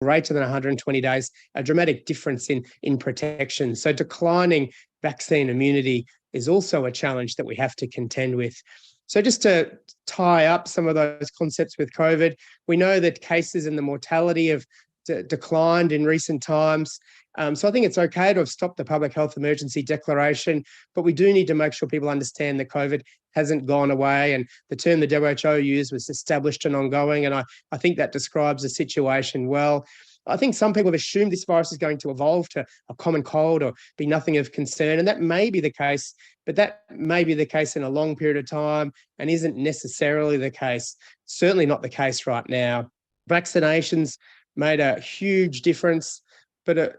greater than 120 days, a dramatic difference in protection. So declining vaccine immunity is also a challenge that we have to contend with. So just to tie up some of those concepts with COVID, we know that cases and the mortality have declined in recent times. So I think it's okay to have stopped the public health emergency declaration, but we do need to make sure people understand that COVID hasn't gone away. And the term the WHO used was established and ongoing. And I think that describes the situation well. I think some people have assumed this virus is going to evolve to a common cold or be nothing of concern. And that may be the case, but that may be the case in a long period of time and isn't necessarily the case. Certainly not the case right now. Vaccinations made a huge difference, but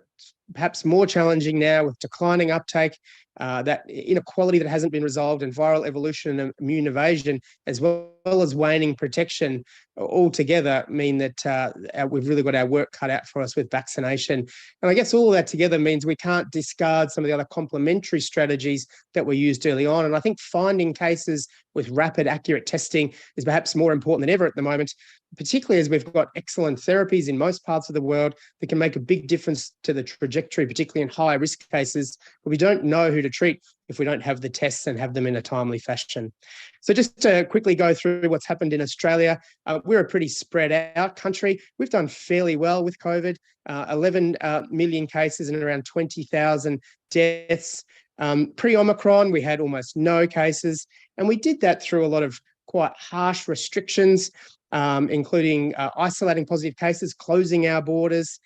perhaps more challenging now with declining uptake, that inequality that hasn't been resolved, and viral evolution and immune evasion, as well as waning protection, altogether mean that we've really got our work cut out for us with vaccination. And I guess all of that together means we can't discard some of the other complementary strategies that were used early on. And I think finding cases with rapid, accurate testing is perhaps more important than ever at the moment, particularly as we've got excellent therapies in most parts of the world that can make a big difference to the trajectory, particularly in high-risk cases, but we don't know who to treat if we don't have the tests and have them in a timely fashion. So just to quickly go through what's happened in Australia, we're a pretty spread out country. We've done fairly well with COVID, 11 million cases and around 20,000 deaths. Pre-Omicron, we had almost no cases, and we did that through a lot of quite harsh restrictions, including isolating positive cases, closing our borders.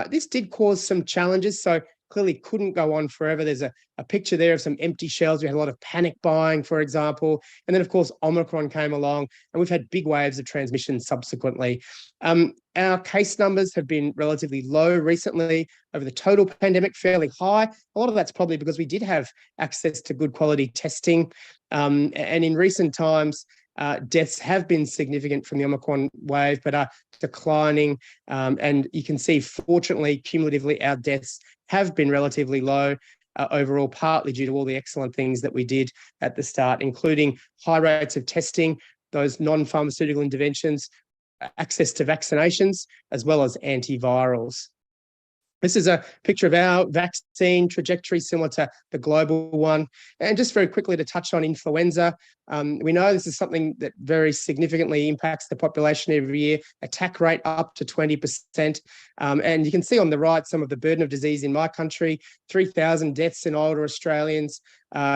This did cause some challenges, so clearly couldn't go on forever. There's a picture there of some empty shelves. We had a lot of panic buying, for example. And then, of course, Omicron came along, and we've had big waves of transmission subsequently. Our case numbers have been relatively low recently. Over the total pandemic, fairly high. A lot of that's probably because we did have access to good quality testing. And in recent times, deaths have been significant from the Omicron wave, but are declining. And you can see, fortunately, cumulatively, our deaths have been relatively low overall, partly due to all the excellent things that we did at the start, including high rates of testing, those non-pharmaceutical interventions, access to vaccinations, as well as antivirals. This is a picture of our vaccine trajectory, similar to the global one. And just very quickly to touch on influenza, we know this is something that very significantly impacts the population every year, attack rate up to 20%. And you can see on the right some of the burden of disease in my country. 3,000 deaths in older Australians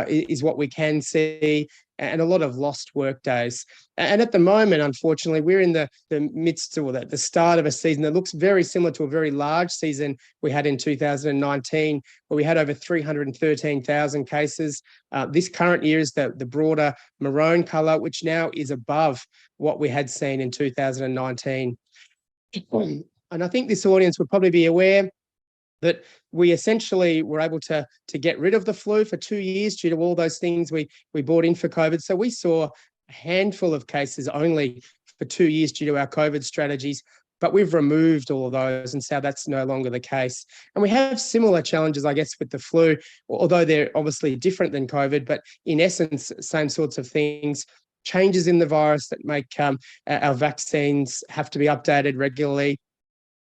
is what we can see, and a lot of lost work days. And at the moment, unfortunately, we're in the midst or the start of a season that looks very similar to a very large season we had in 2019, where we had over 313,000 cases. This current year is the broader maroon colour, which now is above what we had seen in 2019. And I think this audience would probably be aware that we essentially were able to get rid of the flu for 2 years due to all those things we brought in for COVID. So we saw a handful of cases only for 2 years due to our COVID strategies, but we've removed all of those, and so that's no longer the case. And we have similar challenges, I guess, with the flu, although they're obviously different than COVID, but in essence, same sorts of things. Changes in the virus that make our vaccines have to be updated regularly.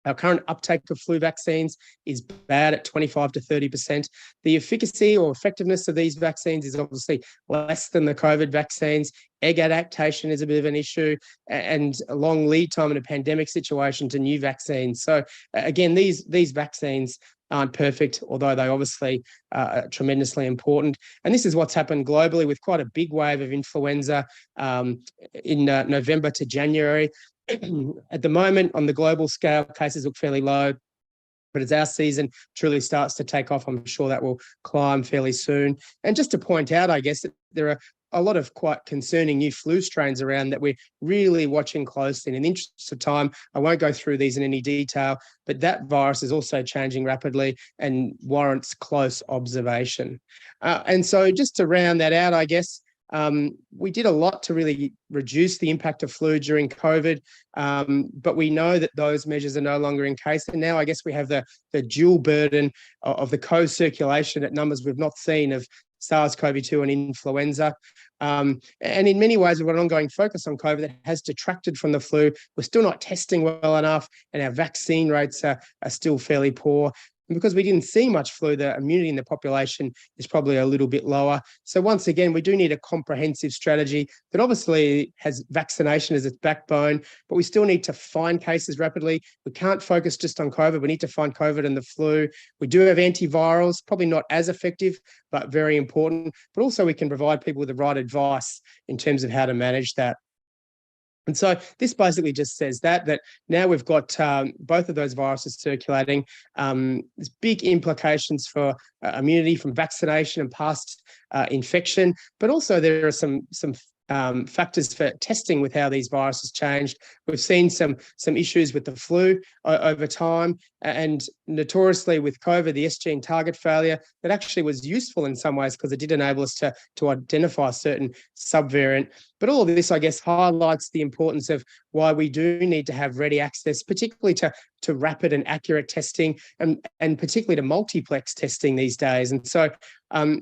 Our current uptake of flu vaccines is bad at 25 to 30%. The efficacy or effectiveness of these vaccines is obviously less than the COVID vaccines. Egg adaptation is a bit of an issue, and a long lead time in a pandemic situation to new vaccines. So again, these vaccines aren't perfect, although they obviously are tremendously important. And this is what's happened globally with quite a big wave of influenza in November to January. At the moment, on the global scale, cases look fairly low, but as our season truly starts to take off, I'm sure that will climb fairly soon. And just to point out, I guess, that there are a lot of quite concerning new flu strains around that we're really watching closely. And in the interest of time, I won't go through these in any detail, but that virus is also changing rapidly and warrants close observation. And so just to round that out, I guess, we did a lot to really reduce the impact of flu during COVID, but we know that those measures are no longer in case. And now I guess we have the dual burden of the co-circulation at numbers we've not seen of SARS-CoV-2 and influenza. And in many ways, we've got an ongoing focus on COVID that has detracted from the flu. We're still not testing well enough, and our vaccine rates are still fairly poor. And because we didn't see much flu, the immunity in the population is probably a little bit lower. So once again, we do need a comprehensive strategy that obviously has vaccination as its backbone, but we still need to find cases rapidly. We can't focus just on COVID. We need to find COVID and the flu. We do have antivirals, probably not as effective, but very important. But also we can provide people with the right advice in terms of how to manage that. And so this basically just says that now we've got both of those viruses circulating. There's big implications for immunity from vaccination and past infection, but also there are some factors for testing with how these viruses changed. We've seen some issues with the flu over time, and notoriously with COVID, the S gene target failure, that actually was useful in some ways because it did enable us to identify a certain subvariant. But all of this, I guess, highlights the importance of why we do need to have ready access, particularly to rapid and accurate testing, and particularly to multiplex testing these days. And so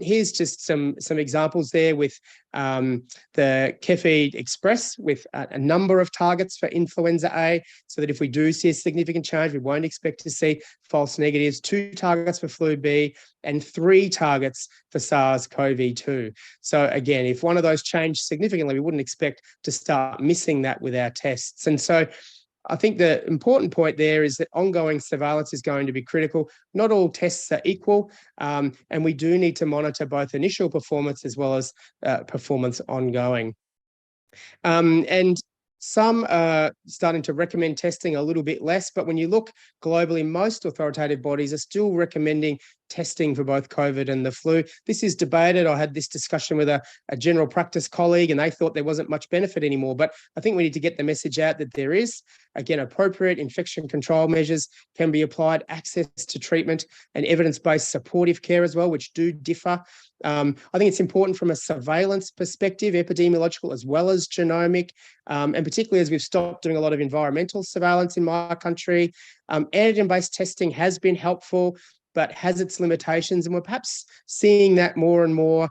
here's just some examples there with the Cepheid Express with a number of targets for influenza A, so that if we do see a significant change, we won't expect to see false negatives, 2 targets for flu B, and 3 targets for SARS-CoV-2. So again, if one of those changed significantly, we wouldn't expect to start missing that with our tests. And so I think the important point there is that ongoing surveillance is going to be critical. Not all tests are equal, and we do need to monitor both initial performance as well as performance ongoing. And some are starting to recommend testing a little bit less, but when you look globally, most authoritative bodies are still recommending testing for both COVID and the flu. This is debated. I had this discussion with a general practice colleague, and they thought there wasn't much benefit anymore. But I think we need to get the message out that there is. Again, appropriate infection control measures can be applied, access to treatment, and evidence-based supportive care as well, which do differ. I think it's important from a surveillance perspective, epidemiological as well as genomic, and particularly as we've stopped doing a lot of environmental surveillance in my country. Antigen-based testing has been helpful, but has its limitations, and we're perhaps seeing that more and more.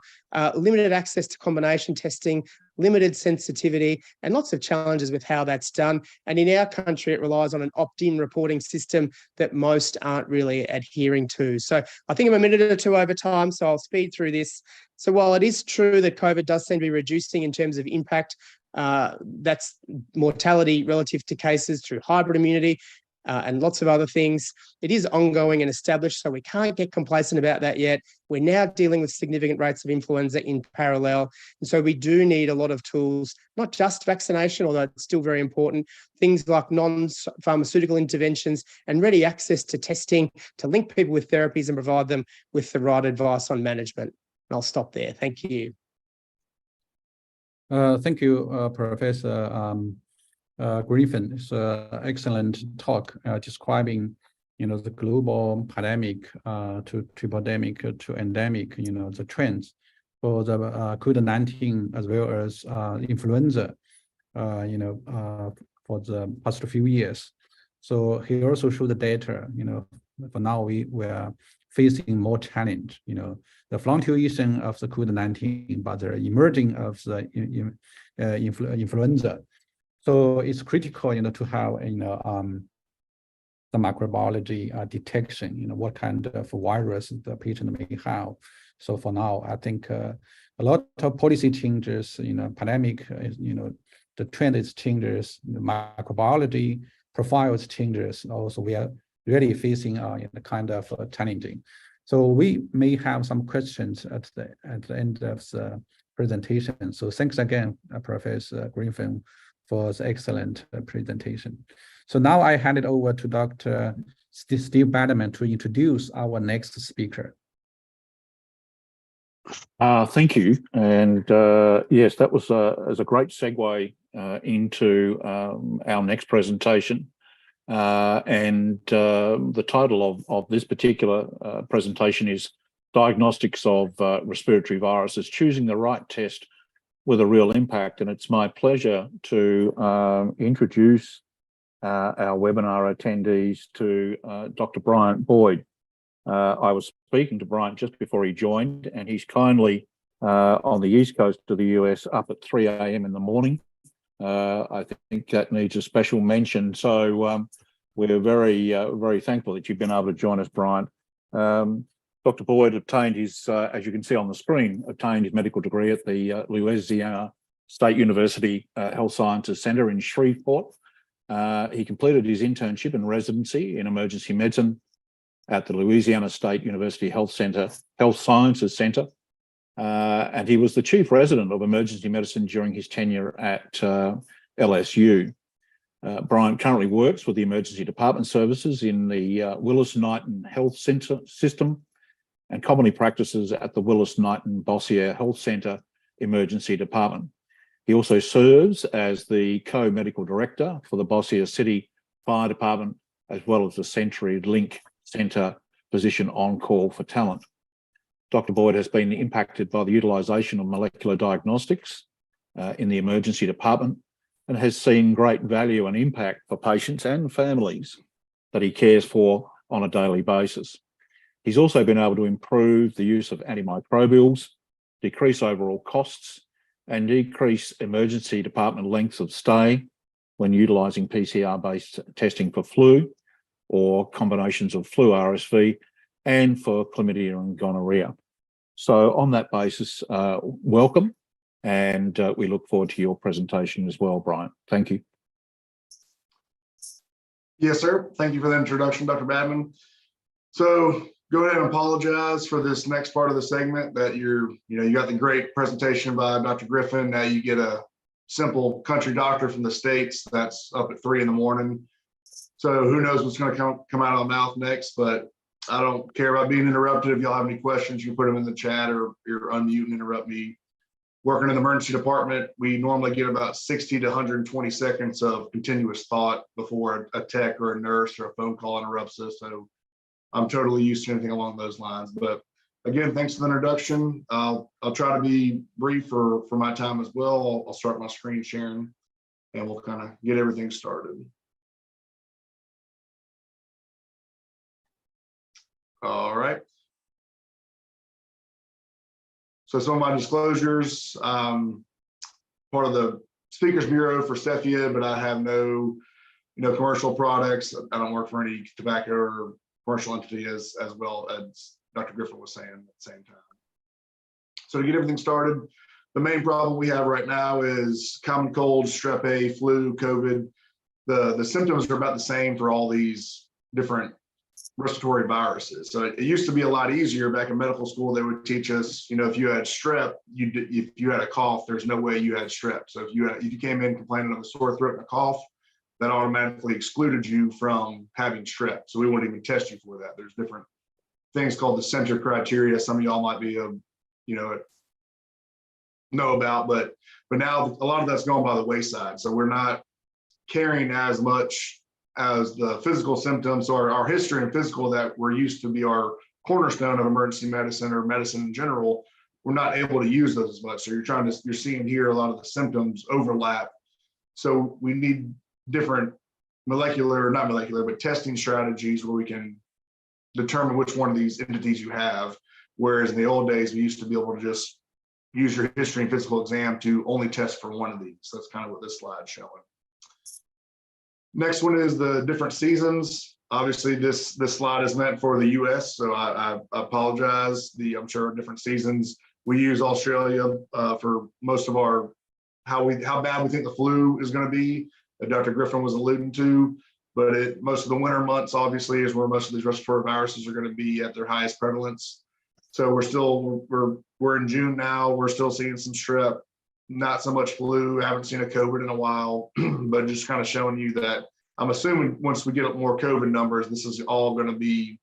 Limited access to combination testing, limited sensitivity, and lots of challenges with how that's done. And in our country, it relies on an opt-in reporting system that most aren't really adhering to. So I think I'm a minute or two over time, so I'll speed through this. So while it is true that COVID does seem to be reducing in terms of impact, that's mortality relative to cases through hybrid immunity, and lots of other things. It is ongoing and established, so we can't get complacent about that yet. We're now dealing with significant rates of influenza in parallel. And so we do need a lot of tools, not just vaccination, although it's still very important, things like non-pharmaceutical interventions and ready access to testing to link people with therapies and provide them with the right advice on management. And I'll stop there. Thank you. Thank you, Professor Griffin. It's an excellent talk describing, the global pandemic to epidemic to endemic, the trends for the COVID-19 as well as influenza, for the past few years. So he also showed the data, for now we are facing more challenge, the fluctuation of the COVID-19, but the emerging of the influenza. So it's critical, to have, the microbiology detection, what kind of virus the patient may have. So for now, I think a lot of policy changes, pandemic, the trend is changes, the microbiology profiles changes. Also, we are really facing the kind of challenging. So we may have some questions at the end of the presentation. So thanks again, Professor Griffin, for the excellent presentation. So now I hand it over to Dr. Steve Batterman to introduce our next speaker. Thank you. And yes, that was a great segue into our next presentation. The title of this particular presentation is Diagnostics of Respiratory Viruses, Choosing the Right Test with a Real Impact. And it's my pleasure to introduce our webinar attendees to Dr. Bryant Boyd. I was speaking to Bryant just before he joined, and he's kindly on the east coast of the US up at 3 a.m. in the morning. I think that needs a special mention. So we're very thankful that you've been able to join us, Brian. Dr. Boyd obtained his, as you can see on the screen, obtained his medical degree at the Louisiana State University Health Sciences Center in Shreveport. He completed his internship and residency in emergency medicine at the Louisiana State University Health Sciences Center. And he was the chief resident of emergency medicine during his tenure at LSU. Brian currently works with the emergency department services in the Willis-Knighton Health Center system and commonly practices at the Willis-Knighton-Bossier Health Center Emergency Department. He also serves as the co-medical director for the Bossier City Fire Department, as well as the CenturyLink Center position on call for talent. Dr. Boyd has been impacted by the utilisation of molecular diagnostics in the emergency department and has seen great value and impact for patients and families that he cares for on a daily basis. He's also been able to improve the use of antimicrobials, decrease overall costs, and decrease emergency department lengths of stay when utilising PCR-based testing for flu or combinations of flu RSV and for chlamydia and gonorrhea. So on that basis, welcome, and we look forward to your presentation as well, Brian. Thank you. Yes, sir. Thank you for the introduction, Dr. Badman. So go ahead and apologize for this next part of the segment that you got the great presentation by Dr. Griffin. Now you get a simple country doctor from the States that's up at 3 in the morning. So who knows what's going to come out of my mouth next, but I don't care about being interrupted. If y'all have any questions, you can put them in the chat or unmute and interrupt me. Working in the emergency department, we normally get about 60 to 120 seconds of continuous thought before a tech or a nurse or a phone call interrupts us. So I'm totally used to anything along those lines. But again, thanks for the introduction. I'll try to be brief for my time as well. I'll start my screen sharing and we'll kind of get everything started. All right. So some of my disclosures, part of the Speakers Bureau for Cephia, but I have no, commercial products. I don't work for any tobacco or commercial entity as well as Dr. Griffin was saying at the same time. So to get everything started, the main problem we have right now is common cold, strep A, flu, COVID. The symptoms are about the same for all these different respiratory viruses. So it used to be a lot easier. Back in medical school, they would teach us, if you had strep, if you had a cough, there's no way you had strep. So if you came in complaining of a sore throat and a cough, that automatically excluded you from having strep. So we wouldn't even test you for that. There's different things called the center criteria. Some of y'all might be, know about, but now a lot of that's gone by the wayside. So we're not caring as much as the physical symptoms or our history and physical that were used to be our cornerstone of emergency medicine or medicine in general. We're not able to use those as much. So you're seeing here a lot of the symptoms overlap. So we need different but testing strategies where we can determine which one of these entities you have. Whereas in the old days, we used to be able to just use your history and physical exam to only test for one of these. So that's kind of what this slide's showing. Next one is the different seasons. Obviously, this slide is meant for the US, so I apologize. I'm sure different seasons. We use Australia for most of our how bad we think the flu is going to be, that Dr. Griffin was alluding to. But most of the winter months, obviously, is where most of these respiratory viruses are going to be at their highest prevalence. So we're in June now. We're still seeing some strep. Not so much flu, haven't seen a COVID in a while, but just kind of showing you that I'm assuming once we get more COVID numbers, this is all going to be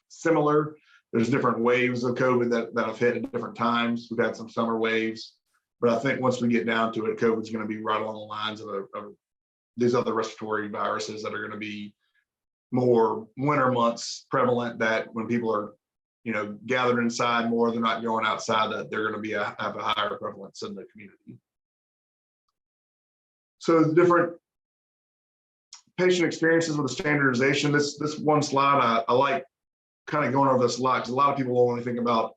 similar. There's different waves of COVID that have hit at different times. We've had some summer waves, but I think once we get down to it, COVID's going to be right along the lines of these other respiratory viruses that are going to be more winter months prevalent, that when people are gathered inside more, they're not going outside, that they're going to have a higher prevalence in the community. So the different patient experiences with the standardization. This one slide, I like kind of going over this a lot because a lot of people will only think about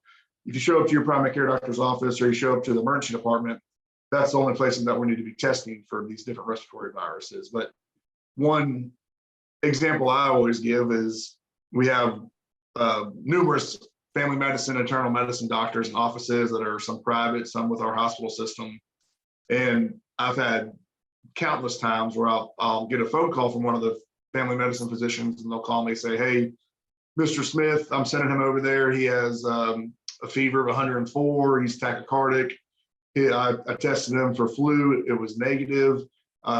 if you show up to your primary care doctor's office or you show up to the emergency department, that's the only places that we need to be testing for these different respiratory viruses. But one example I always give is we have numerous family medicine, internal medicine doctors and offices that are some private, some with our hospital system. And I've had countless times where I'll get a phone call from one of the family medicine physicians and they'll call me and say, hey, Mr. Smith, I'm sending him over there. He has a fever of 104. He's tachycardic. I tested him for flu. It was negative.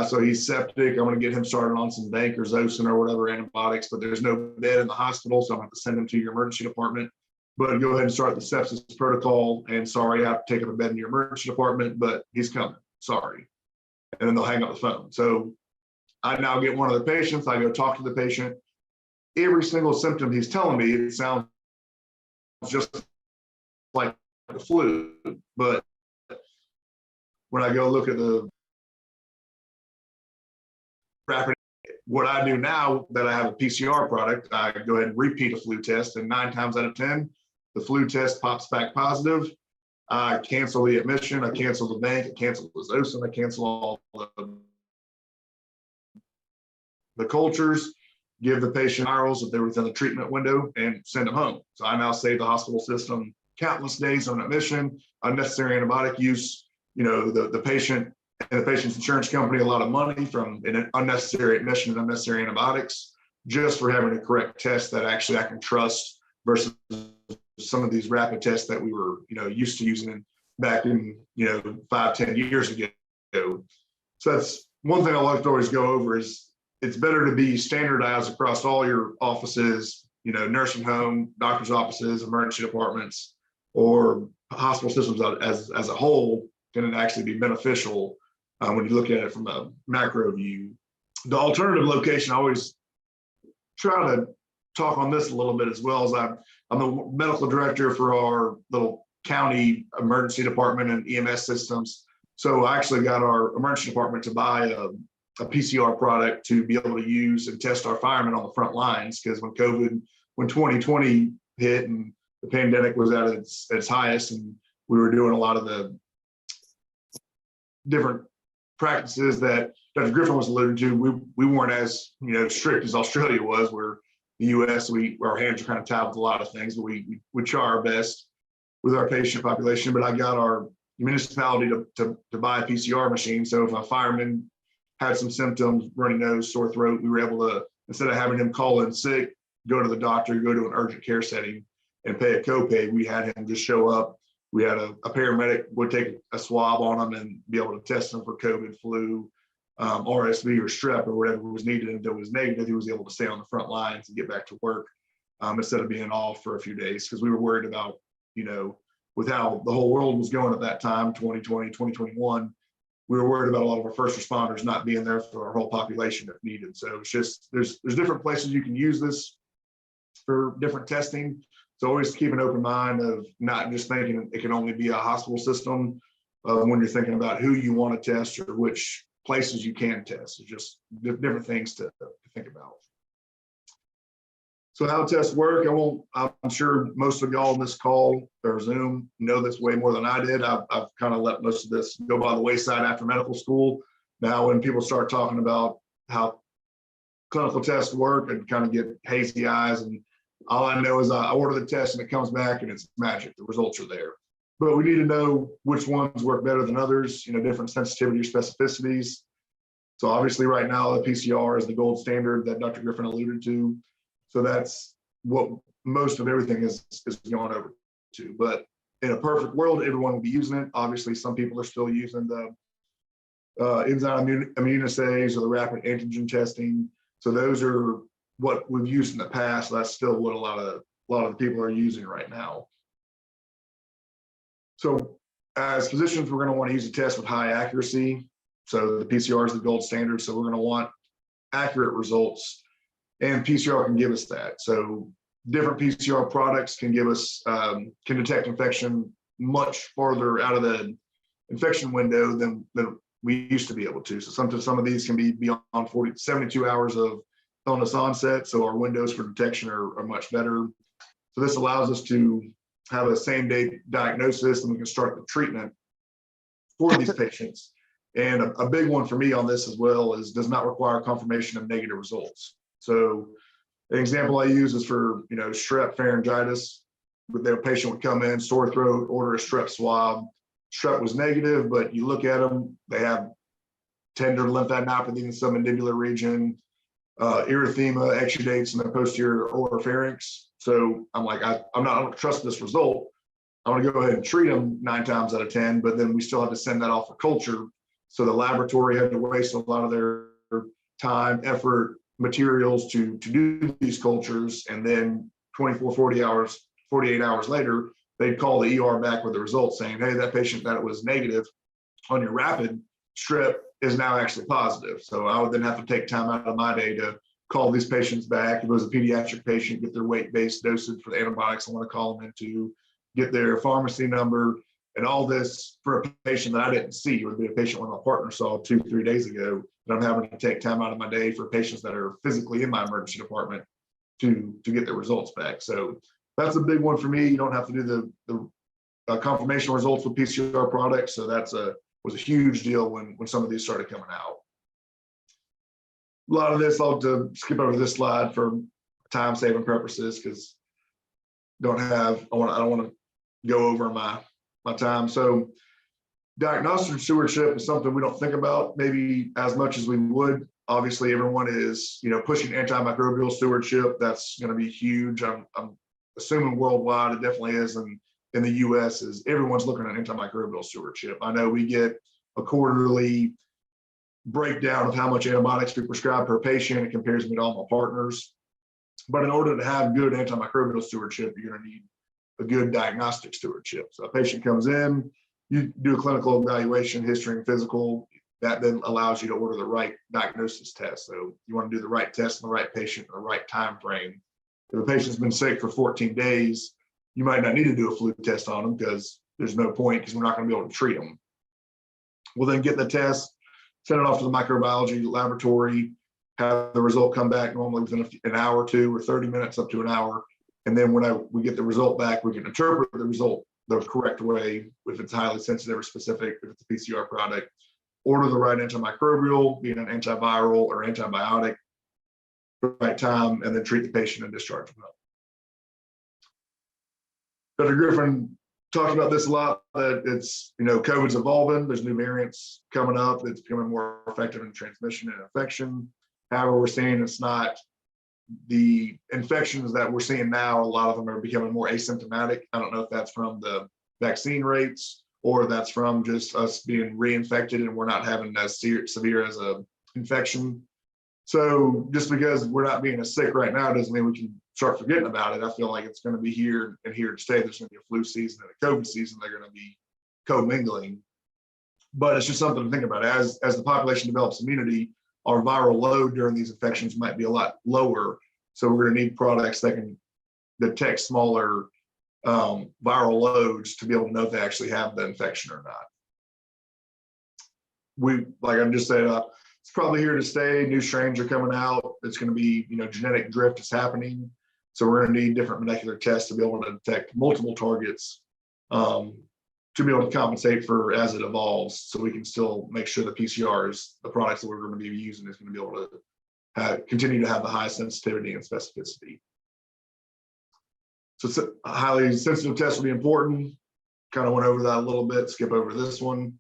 So he's septic. I'm going to get him started on some Bank or Zosyn or whatever antibiotics, but there's no bed in the hospital. So I'm going to have to send him to your emergency department. But go ahead and start the sepsis protocol. And sorry, I have to take him to bed in your emergency department, but he's coming. Sorry. And then they'll hang up the phone. So I now get one of the patients. I go talk to the patient. Every single symptom he's telling me, it sounds just like the flu. But when I go look at the rapid, what I do now that I have a PCR product, I go ahead and repeat a flu test, and 9 times out of 10, the flu test pops back positive. I cancel the admission, I cancel the bank, I cancel the Zosyn, I cancel all the cultures, give the patient virals if they're within the treatment window, and send them home. So I now save the hospital system countless days on admission, unnecessary antibiotic use, the patient and the patient's insurance company a lot of money from an unnecessary admission and unnecessary antibiotics just for having a correct test that actually I can trust versus some of these rapid tests that we were, used to using back in, 5-10 years ago. So that's one thing I like to always go over is it's better to be standardized across all your offices, nursing home, doctor's offices, emergency departments, or hospital systems as a whole, can it actually be beneficial when you look at it from a macro view. The alternative location, I always try to talk on this a little bit as well, as I'm the medical director for our little county emergency department and EMS systems. So I actually got our emergency department to buy a PCR product to be able to use and test our firemen on the front lines, because when 2020 hit and the pandemic was at its highest, and we were doing a lot of the different practices that Dr. Griffin was alluding to, we weren't as strict as Australia was, where the US, our hands are kind of tied with a lot of things, but we try our best with our patient population. But I got our municipality to buy a PCR machine. So if a fireman had some symptoms, runny nose, sore throat, we were able to, instead of having him call in sick, go to the doctor, go to an urgent care setting and pay a copay, we had him just show up. We had a paramedic would take a swab on him and be able to test him for COVID, flu, RSV or strep or whatever was needed. And if it was negative, he was able to stay on the front lines and get back to work instead of being off for a few days, because we were worried about, with how the whole world was going at that time, 2020, 2021, we were worried about a lot of our first responders not being there for our whole population if needed. So it's just, there's different places you can use this for different testing. So always keep an open mind of not just thinking it can only be a hospital system when you're thinking about who you want to test or which places you can test. It's just different things to think about. So how tests work, I'm sure most of y'all on this call or Zoom know this way more than I did. I've kind of let most of this go by the wayside after medical school. Now, when people start talking about how clinical tests work, and kind of get hazy eyes, and all I know is I order the test and it comes back and it's magic. The results are there. But we need to know which ones work better than others, different sensitivity or specificities. So obviously right now the PCR is the gold standard that Dr. Griffin alluded to. So that's what most of everything is going over to. But in a perfect world, everyone will be using it. Obviously, some people are still using the enzyme immunoassays or the rapid antigen testing. So those are what we've used in the past. That's still what a lot of the people are using right now. So as physicians, we're going to want to use a test with high accuracy. So the PCR is the gold standard. So we're going to want accurate results, and PCR can give us that. So different PCR products can give us, can detect infection much farther out of the infection window than we used to be able to. So some of these can be beyond 72 hours of illness onset. So our windows for detection are much better. So this allows us to have a same-day diagnosis, and we can start the treatment for these patients. And a big one for me on this as well is does not require confirmation of negative results. So an example I use is for, strep pharyngitis. Their patient would come in, sore throat, order a strep swab. Strep was negative, but you look at them, they have tender lymphadenopathy in the submandibular region, erythema, exudates in the posterior oropharynx. So I'm like, I don't trust this result. I'm going to go ahead and treat them 9 times out of 10, but then we still have to send that off for culture. So the laboratory had to waste a lot of their time, effort, materials to do these cultures. And then 24, 48 hours later, they'd call the ER back with the results saying, hey, that patient that was negative on your rapid strep is now actually positive. So I would then have to take time out of my day to call these patients back. If it was a pediatric patient, get their weight-based dosage for the antibiotics I want to call them into, get their pharmacy number, and all this for a patient that I didn't see. It would be a patient one of my partners saw 2-3 days ago, that I'm having to take time out of my day for patients that are physically in my emergency department to get their results back. So that's a big one for me. You don't have to do the confirmation results with PCR products. So that's was a huge deal when some of these started coming out. A lot of this, I'll have to skip over this slide for time saving purposes because I don't want to go over my time. So diagnostic stewardship is something we don't think about maybe as much as we would. Obviously, everyone is, pushing antimicrobial stewardship. That's going to be huge. I'm assuming worldwide it definitely is, and in the US is everyone's looking at antimicrobial stewardship. I know we get a quarterly breakdown of how much antibiotics we prescribe per patient. It compares me to all my partners. But in order to have good antimicrobial stewardship, you're going to need a good diagnostic stewardship. So a patient comes in, you do a clinical evaluation, history and physical, that then allows you to order the right diagnosis test. So you want to do the right test on the right patient in the right time frame. If a patient's been sick for 14 days, you might not need to do a flu test on them because there's no point because we're not going to be able to treat them. We'll then get the test, send it off to the microbiology laboratory, have the result come back normally within an hour or two or 30 minutes up to an hour. And then when we get the result back, we can interpret the result the correct way if it's highly sensitive or specific, if it's a PCR product, order the right antimicrobial, being an antiviral or antibiotic, at the right time, and then treat the patient and discharge them. Dr. Griffin talked about this a lot, that it's, COVID's evolving, there's new variants coming up, it's becoming more effective in transmission and infection. However, we're seeing it's not the infections that we're seeing now, a lot of them are becoming more asymptomatic. I don't know if that's from the vaccine rates or that's from just us being reinfected and we're not having as severe as a infection. So just because we're not being as sick right now doesn't mean we can start forgetting about it. I feel like it's going to be here and here to stay. There's going to be a flu season and a COVID season. They're going to be commingling, but it's just something to think about. As the population develops immunity, our viral load during these infections might be a lot lower. So we're going to need products that can detect smaller viral loads to be able to know if they actually have the infection or not. Like I just said, it's probably here to stay. New strains are coming out. It's going to be, genetic drift is happening. So we're going to need different molecular tests to be able to detect multiple targets to be able to compensate for as it evolves. So we can still make sure the PCRs, the products that we're going to be using, is going to be able to continue to have the high sensitivity and specificity. So a highly sensitive test will be important. Kind of went over that a little bit, skip over this one.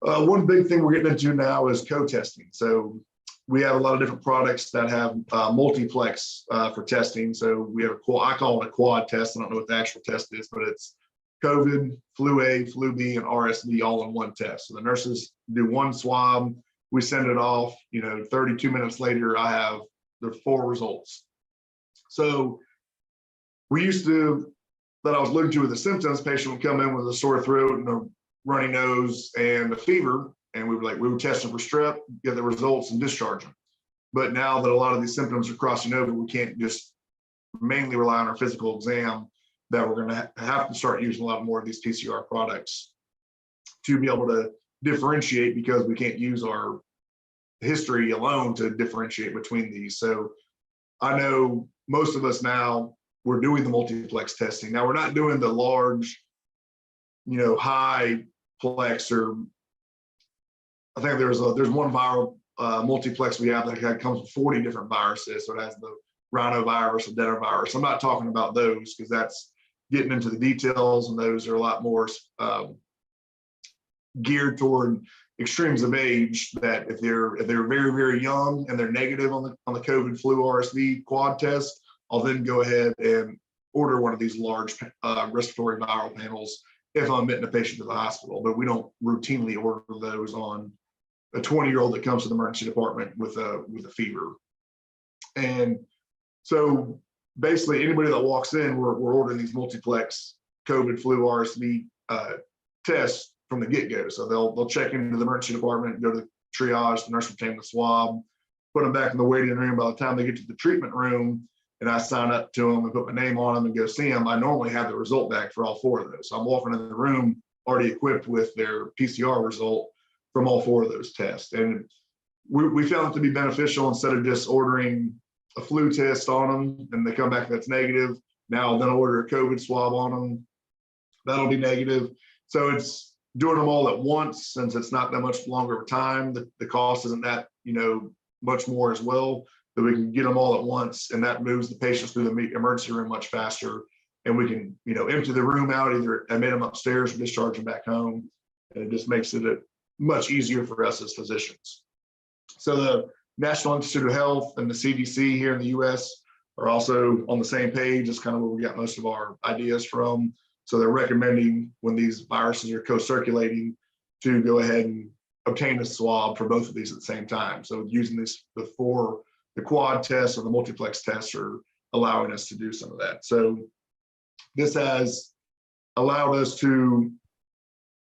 One big thing we're getting into now is co-testing. So we have a lot of different products that have multiplex for testing. So we have I call it a quad test. I don't know what the actual test is, but it's COVID, flu A, flu B, and RSV all in one test. So the nurses do one swab, we send it off, 32 minutes later, I have the 4 results. So we used to, that I was alluding to with the symptoms, patient would come in with a sore throat and a runny nose and a fever, and we would test them for strep, get the results, and discharge them. But now that a lot of these symptoms are crossing over, we can't just mainly rely on our physical exam, that we're going to have to start using a lot more of these PCR products to be able to differentiate, because we can't use our history alone to differentiate between these. So I know most of us now, we're doing the multiplex testing. Now we're not doing the large, high plex, or I think there's one viral multiplex we have that comes with 40 different viruses. So it has the rhinovirus, adenovirus. I'm not talking about those because that's getting into the details, and those are a lot more geared toward extremes of age. That if they're very, very young and they're negative on the COVID flu RSV quad test, I'll then go ahead and order one of these large respiratory viral panels if I'm admitting a patient to the hospital. But we don't routinely order those on a 20-year-old that comes to the emergency department with a fever. And so basically anybody that walks in, we're ordering these multiplex COVID flu RSV tests from the get-go. So they'll check into the emergency department, go to triage, the nurse will take the swab, put them back in the waiting room. By the time they get to the treatment room and I sign up to them and put my name on them and go see them, I normally have the result back for all 4 of those. So I'm walking in the room already equipped with their PCR result from all 4 of those tests. And we found it to be beneficial. Instead of just ordering a flu test on them and they come back that's negative, now then I'll order a COVID swab on them, that'll be negative. So it's doing them all at once, since it's not that much longer of time. The cost isn't that much more as well, that we can get them all at once, and that moves the patients through the emergency room much faster. And we can empty the room out, either admit them upstairs or discharge them back home, and it just makes it much easier for us as physicians. So the National Institute of Health and the CDC here in the US are also on the same page. It's kind of where we got most of our ideas from. So they're recommending, when these viruses are co-circulating, to go ahead and obtain a swab for both of these at the same time. So using the quad tests or the multiplex tests are allowing us to do some of that. So this has allowed us to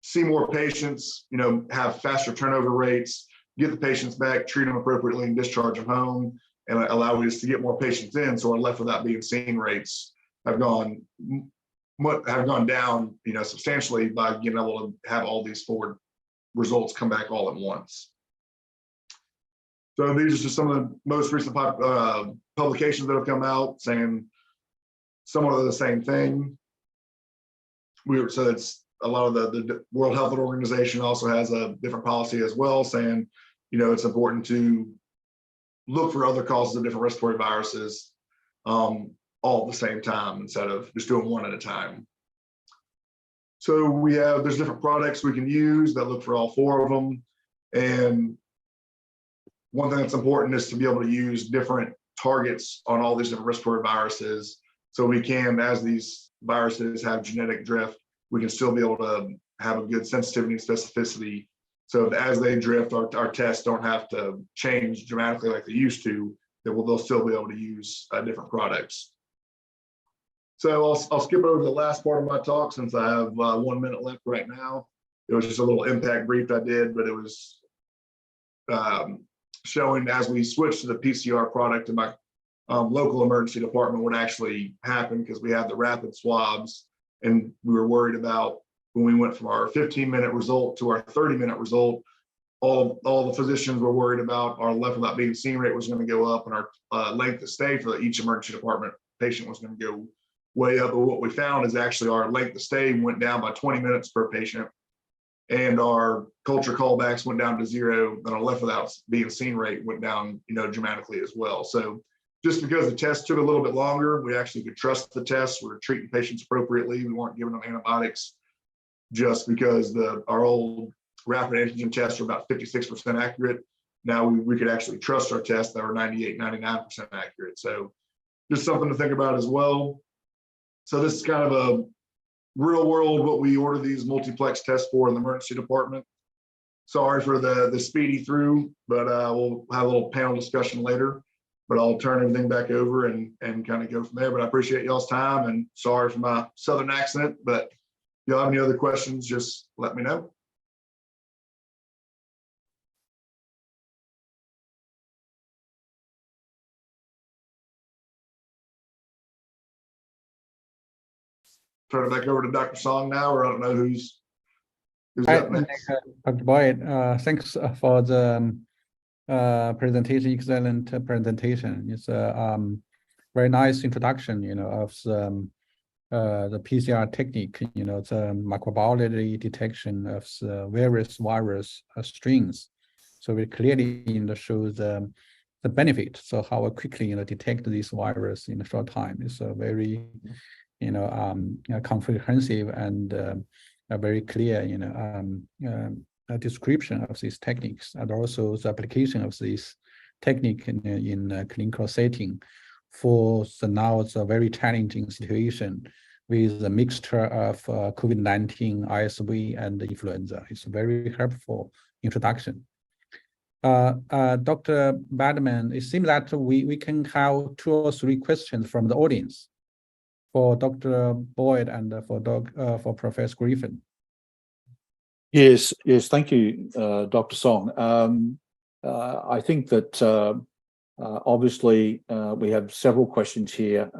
see more patients, have faster turnover rates, get the patients back, treat them appropriately, and discharge them home, and allow us to get more patients in. So our left without being seen rates have gone down, substantially, by being able to have all these 4 results come back all at once. So these are just some of the most recent publications that have come out saying somewhat of the same thing. So it's a lot of the World Health Organization also has a different policy as well, saying, it's important to look for other causes of different respiratory viruses all at the same time, instead of just doing one at a time. So there's different products we can use that look for all 4 of them. And one thing that's important is to be able to use different targets on all these different respiratory viruses. So we can, as these viruses have genetic drift, we can still be able to have a good sensitivity and specificity. So as they drift, our tests don't have to change dramatically like they used to, they'll still be able to use different products. So I'll skip over the last part of my talk, since I have 1 minute left right now. It was just a little impact brief I did, but it was showing, as we switch to the PCR product in my local emergency department, what actually happened, because we had the rapid swabs, and we were worried about, when we went from our 15-minute result to our 30-minute result, all the physicians were worried about our left without being seen rate was going to go up, and our length of stay for each emergency department patient was going to go way up. But what we found is actually our length of stay went down by 20 minutes per patient, and our culture callbacks went down to 0, and our left without being seen rate went down, dramatically as well. So just because the test took a little bit longer, we actually could trust the tests. We're treating patients appropriately. We weren't giving them antibiotics just because our old rapid antigen tests are about 56% accurate. Now we could actually trust our tests that are 98, 99% accurate. So just something to think about as well. So this is kind of a real world what we order these multiplex tests for in the emergency department. Sorry for the speedy through, but we'll have a little panel discussion later. But I'll turn everything back over and kind of go from there. But I appreciate y'all's time, and sorry for my Southern accent, but if y'all have any other questions, just let me know. Turn it back over to Dr. Song now, or I don't know who's up next. Dr. Boyd, thanks for the presentation, excellent presentation. It's very very nice introduction, of the PCR technique, the microbiology detection of the various virus strains. So we clearly show the benefit. So how quickly detect this virus in a short time is a very comprehensive and a very clear a description of these techniques, and also the application of this technique in a clinical setting for now it's a very challenging situation with a mixture of COVID-19, RSV, and influenza. It's a very helpful introduction. Dr. Badman, it seems that we can have 2 or 3 questions from the audience for Dr. Boyd and for Professor Griffin. Yes, thank you, Dr. Song. I think that obviously we have several questions here.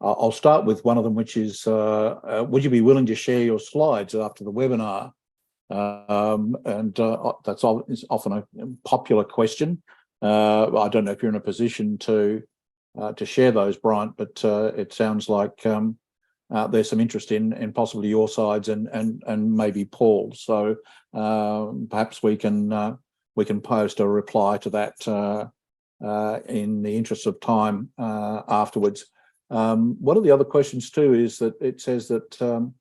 I'll start with one of them, which is, would you be willing to share your slides after the webinar? That's often a popular question. I don't know if you're in a position to share those, Bryant, but it sounds like there's some interest in possibly your slides and maybe Paul. So perhaps we can post a reply to that in the interest of time afterwards. One of the other questions too is that it says that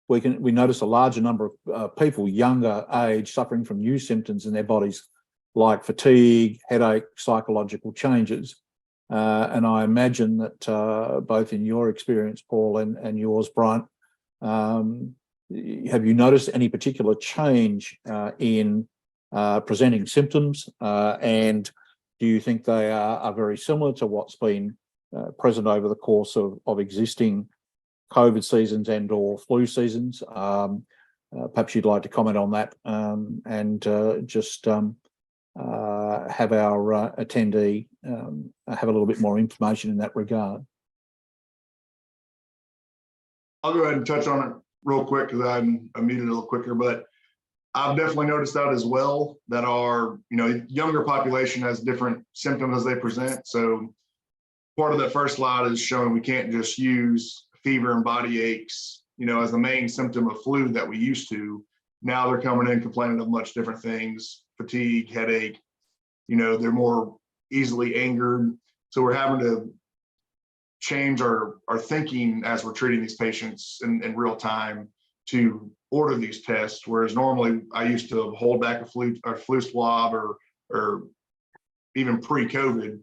we notice a larger number of people younger age suffering from new symptoms in their bodies like fatigue, headache, psychological changes. And I imagine that both in your experience, Paul, and yours, Bryant, have you noticed any particular change in presenting symptoms? And do you think they are very similar to what's been present over the course of existing COVID seasons and or flu seasons? Perhaps you'd like to comment on that and just have our attendee have a little bit more information in that regard. I'll go ahead and touch on it real quick because I'm muted a little quicker, but I've definitely noticed that as well, that our younger population has different symptoms as they present. So part of that first slide is showing we can't just use fever and body aches, as the main symptom of flu that we used to. Now they're coming in complaining of much different things, fatigue, headache, they're more easily angered. So we're having to change our thinking as we're treating these patients in real time to order these tests. Whereas normally I used to hold back a flu swab or even pre-COVID.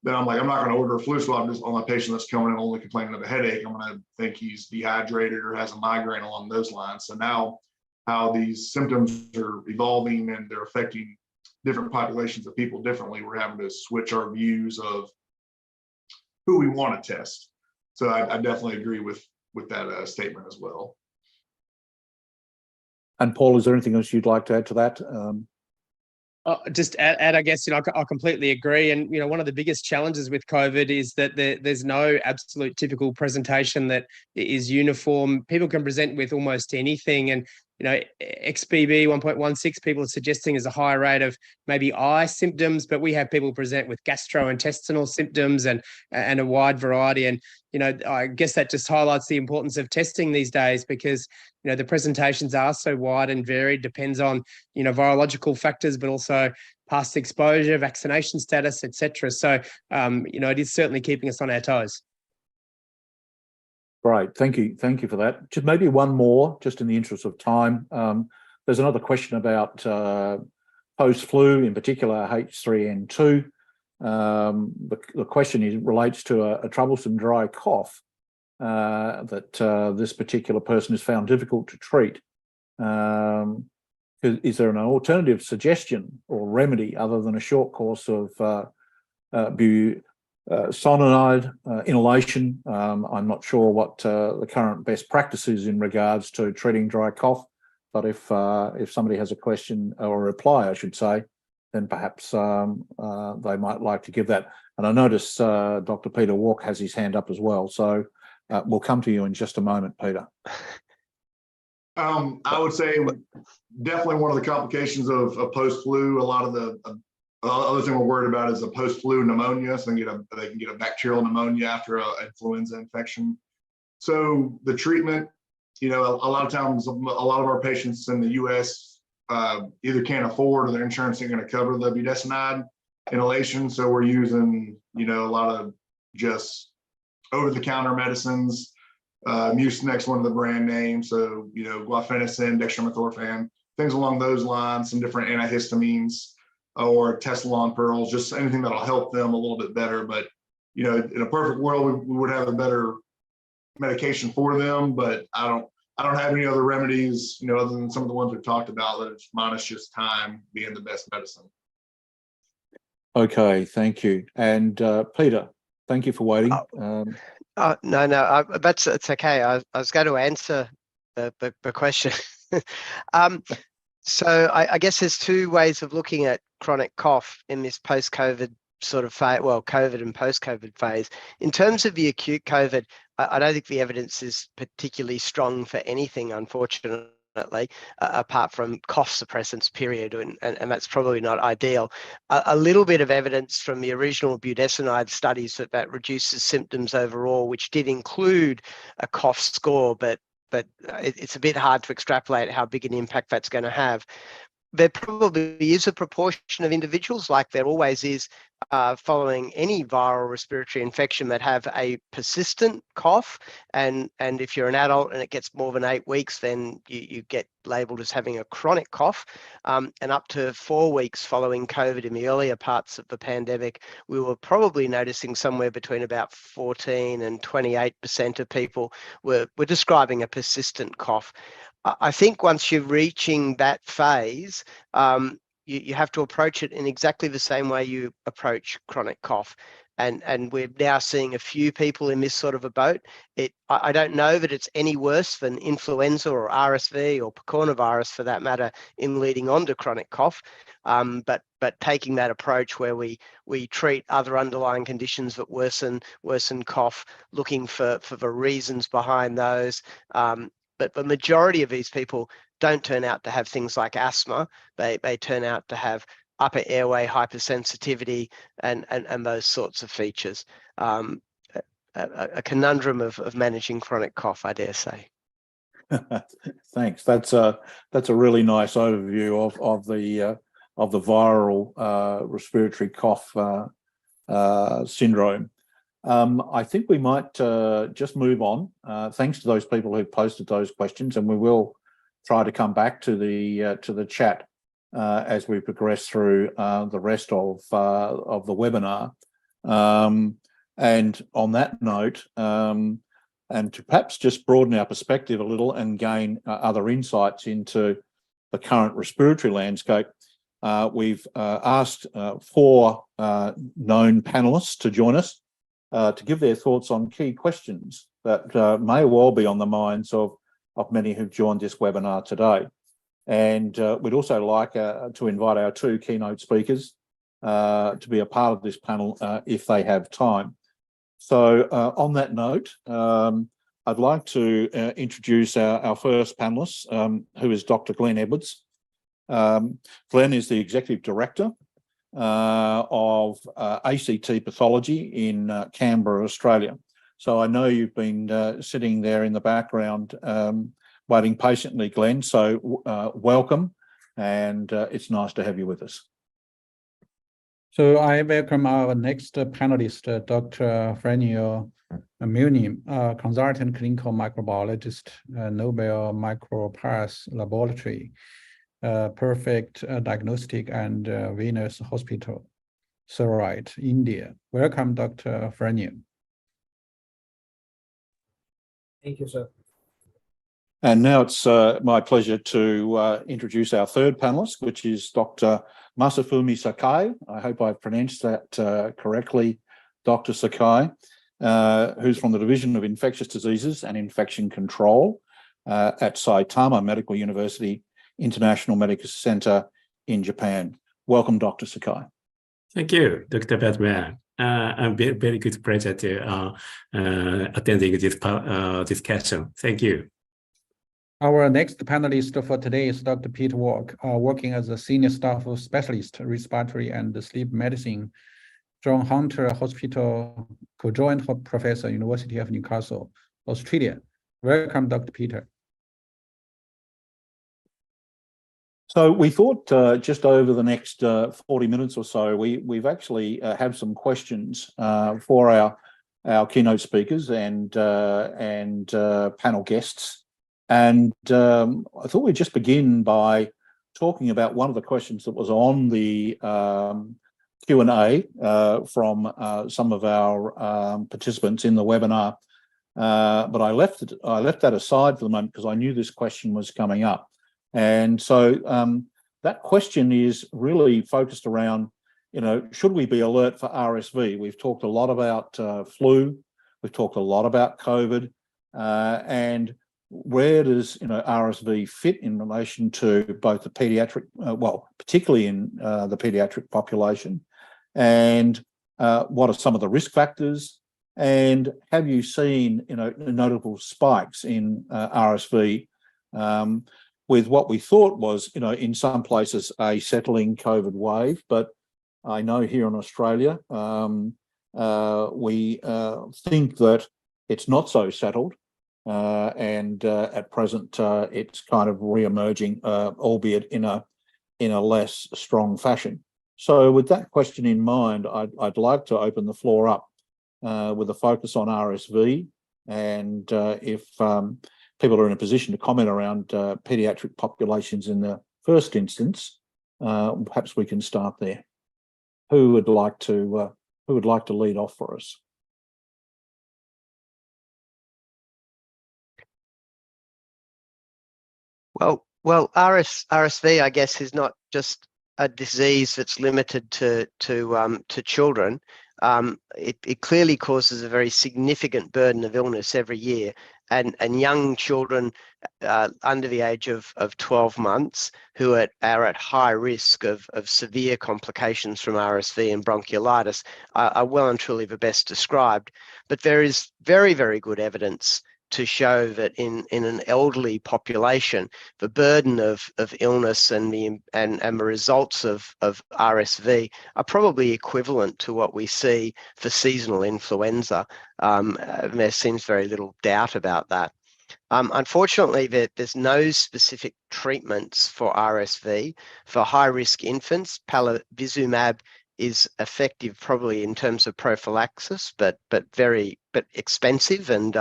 Then I'm like, I'm not going to order a flu swab just on a patient that's coming in only complaining of a headache. I'm going to think he's dehydrated or has a migraine along those lines. So now how these symptoms are evolving and they're affecting different populations of people differently, we're having to switch our views of who we want to test. So I definitely agree with that statement as well. And Paul, is there anything else you'd like to add to that? Just add, I guess, I completely agree. And, one of the biggest challenges with COVID is that there's no absolute typical presentation that is uniform. People can present with almost anything. And, XBB 1.16, people are suggesting is a higher rate of maybe eye symptoms, but we have people present with gastrointestinal symptoms and a wide variety. And, I guess that just highlights the importance of testing these days because, the presentations are so wide and varied, depends on, virological factors, but also past exposure, vaccination status, etc. So, it is certainly keeping us on our toes. Great, thank you for that. Just maybe one more, just in the interest of time. There's another question about post-flu, in particular H3N2. The question relates to a troublesome dry cough that this particular person has found difficult to treat. Is there an alternative suggestion or remedy other than a short course of sononide inhalation? I'm not sure what the current best practice is in regards to treating dry cough, but if somebody has a question or a reply, I should say, then perhaps they might like to give that. And I notice Dr. Peter Walk has his hand up as well, so we'll come to you in just a moment, Peter. I would say definitely one of the complications of post-flu, a lot of the other thing we're worried about is a post-flu pneumonia. So they can get a bacterial pneumonia after an influenza infection. So the treatment, a lot of times, a lot of our patients in the U.S. Either can't afford or their insurance ain't going to cover the budesonide inhalation. So we're using, a lot of just over-the-counter medicines. Mucinex, one of the brand names. So, guaifenesin, dextromethorphan, things along those lines, some different antihistamines or Tessalon pearls, just anything that'll help them a little bit better. But, in a perfect world, we would have a better medication for them, but I don't have any other remedies, other than some of the ones we've talked about, that it's minus just time being the best medicine. Okay, thank you. And Peter, thank you for waiting. No, it's okay. I was going to answer the question. So I guess there's two ways of looking at chronic cough in this post-COVID sort of phase, well, COVID and post-COVID phase. In terms of the acute COVID, I don't think the evidence is particularly strong for anything, unfortunately, apart from cough suppressants, period, and that's probably not ideal. A little bit of evidence from the original budesonide studies that reduces symptoms overall, which did include a cough score, but it's a bit hard to extrapolate how big an impact that's going to have. There probably is a proportion of individuals, like there always is, following any viral respiratory infection, that have a persistent cough. And if you're an adult and it gets more than 8 weeks, then you get labeled as having a chronic cough. And up to 4 weeks following COVID in the earlier parts of the pandemic, we were probably noticing somewhere between about 14 and 28% of people were describing a persistent cough. I think once you're reaching that phase, you have to approach it in exactly the same way you approach chronic cough. And we're now seeing a few people in this sort of a boat. I don't know that it's any worse than influenza or RSV or picornavirus, for that matter, in leading on to chronic cough. But taking that approach where we treat other underlying conditions that worsen cough, looking for the reasons behind those. But the majority of these people don't turn out to have things like asthma. They turn out to have upper airway hypersensitivity and those sorts of features. A conundrum of managing chronic cough, I dare say. Thanks. That's a really nice overview of the viral respiratory cough syndrome. I think we might just move on. Thanks to those people who posted those questions, and we will try to come back to the chat as we progress through the rest of the webinar. And on that note, and to perhaps just broaden our perspective a little and gain other insights into the current respiratory landscape, we've asked 4 known panelists to join us to give their thoughts on key questions that may well be on the minds of many who've joined this webinar today. And we'd also like to invite our 2 keynote speakers to be a part of this panel if they have time. So on that note, I'd like to introduce our first panelist, who is Dr. Glenn Edwards. Glenn is the Executive Director of ACT Pathology in Canberra, Australia. So I know you've been sitting there in the background waiting patiently, Glenn. So welcome, and it's nice to have you with us. So I welcome our next panelist, Dr. Franio Munim, consultant clinical microbiologist, Nobel Micropath Laboratory, Perfect Diagnostic and Venus Hospital, Surat, India. Welcome, Dr. Franio. Thank you, sir. And now it's my pleasure to introduce our third panelist, which is Dr. Masafumi Sakai. I hope I pronounced that correctly, Dr. Sakai, who's from the Division of Infectious Diseases and Infection Control at Saitama Medical University International Medical Center in Japan. Welcome, Dr. Sakai. Thank you, Dr. Batman. A very good pleasure to attending this discussion. Thank you. Our next panelist for today is Dr. Peter Walk, working as a senior staff specialist, respiratory and sleep medicine, John Hunter Hospital, co-joint professor, University of Newcastle, Australia. Welcome, Dr. Peter. So we thought just over the next 40 minutes or so, we've actually have some questions for our keynote speakers and panel guests. And I thought we'd just begin by talking about one of the questions that was on the Q&A from some of our participants in the webinar. But I left that aside for the moment because I knew this question was coming up. And so that question is really focused around, should we be alert for RSV? We've talked a lot about flu, we've talked a lot about COVID, and where does RSV fit in relation to both the pediatric, particularly in the pediatric population, and what are some of the risk factors, and have you seen notable spikes in RSV with what we thought was in some places a settling COVID wave, but I know here in Australia we think that it's not so settled. And at present, it's kind of re-emerging, albeit in a less strong fashion. So, with that question in mind, I'd like to open the floor up with a focus on RSV, and if people are in a position to comment around pediatric populations in the first instance, perhaps we can start there. Who would like to lead off for us? Well, RSV, I guess, is not just a disease that's limited to children. It clearly causes a very significant burden of illness every year, and young children under the age of 12 months who are at high risk of severe complications from RSV and bronchiolitis are well and truly the best described. But there is very, very good evidence to show that in an elderly population, the burden of illness and the results of RSV are probably equivalent to what we see for seasonal influenza. There seems very little doubt about that. Unfortunately, there's no specific treatments for RSV. For high-risk infants, palivizumab is effective probably in terms of prophylaxis, but expensive and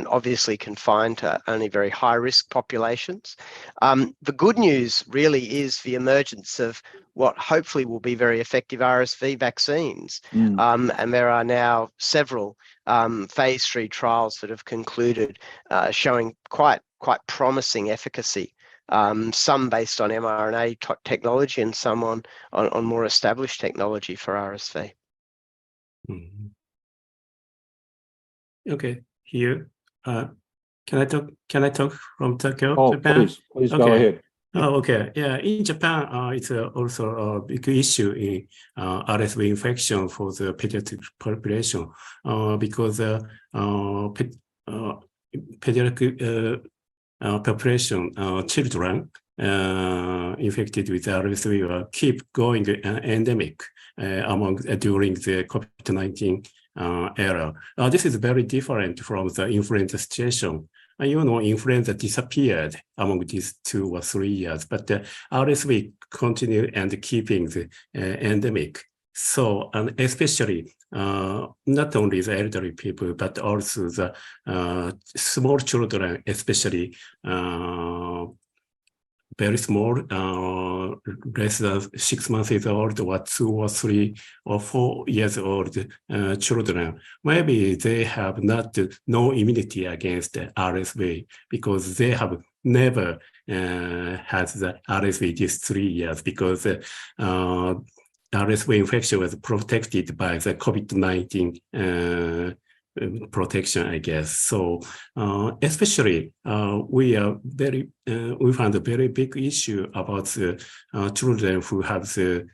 obviously confined to only very high risk populations. The good news really is the emergence of what hopefully will be very effective RSV vaccines. And there are now several phase 3 trials that have concluded showing quite promising efficacy. Some based on mRNA technology and some on more established technology for RSV. Mm-hmm. Okay, here. Can I talk from Tokyo, Japan? Please okay. Go ahead. Oh, okay. Yeah, in Japan, it's also a big issue in RSV infection for the pediatric population because pediatric population, children infected with RSV keep going endemic during the COVID-19 era. This is very different from the influenza situation. Influenza disappeared among these 2 or 3 years, but RSV continue and keeping the endemic. So, and especially not only the elderly people, but also the small children, especially very small, less than 6 months old, or 2 or 3 or 4 years old children. Maybe they have no immunity against RSV because they have never had the RSV these 3 years because RSV infection was protected by the COVID-19 protection, I guess. So, especially, we found a very big issue about the children who have the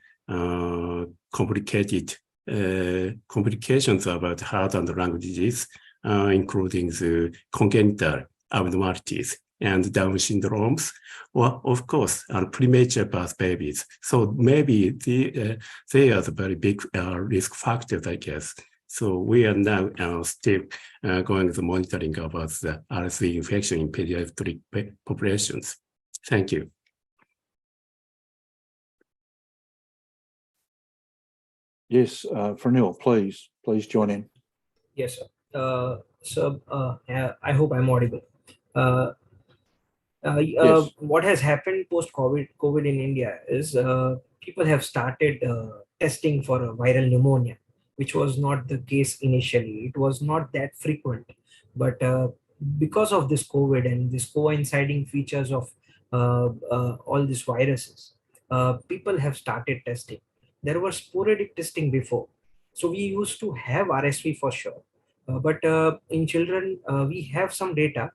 complications about heart and lung disease, including the congenital abnormalities. and Down syndromes, or of course, premature birth babies. So maybe they are the very big risk factors, I guess. So we are now still going to monitoring about the RSV infection in pediatric populations. Thank you. Yes, Pranil, please join in. Yes, sir. I hope I'm audible. Yes. What has happened post-COVID in India is people have started testing for a viral pneumonia, which was not the case initially. It was not that frequent, but because of this COVID and this coinciding features of all these viruses, people have started testing. There was sporadic testing before. So we used to have RSV for sure. But in children, we have some data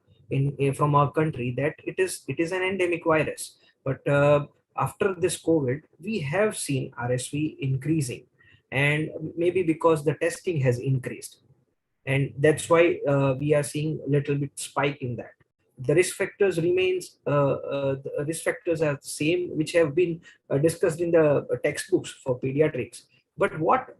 from our country that it is an endemic virus. But after this COVID, we have seen RSV increasing, and maybe because the testing has increased, and that's why we are seeing a little bit spike in that. The risk factors remains the risk factors are the same, which have been discussed in the textbooks for pediatrics. But what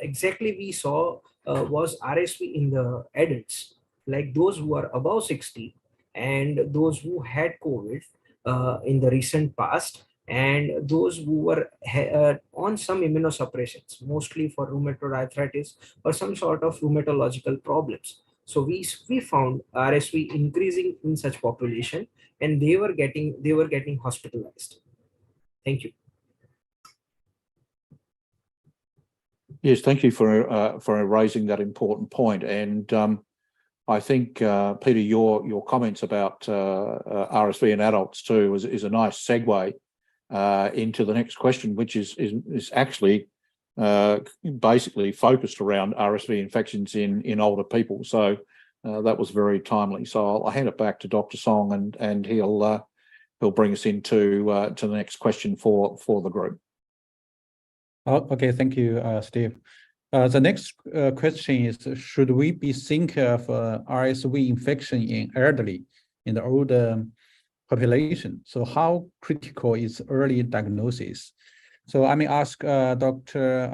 exactly we saw was RSV in the adults, like those who are above 60 and those who had COVID in the recent past, and those who were on some immunosuppressions, mostly for rheumatoid arthritis or some sort of rheumatological problems. So we found RSV increasing in such population, and they were getting hospitalized. Thank you. Yes, thank you for raising that important point. And I think, Peter, your comments about RSV in adults too is a nice segue into the next question, which is actually basically focused around RSV infections in older people. So that was very timely. So I'll hand it back to Dr. Song, and he'll bring us into to the next question for the group. Okay, thank you, Steve. The next question is, should we be thinking of RSV infection in elderly, in the older population? So how critical is early diagnosis? So I may ask Dr.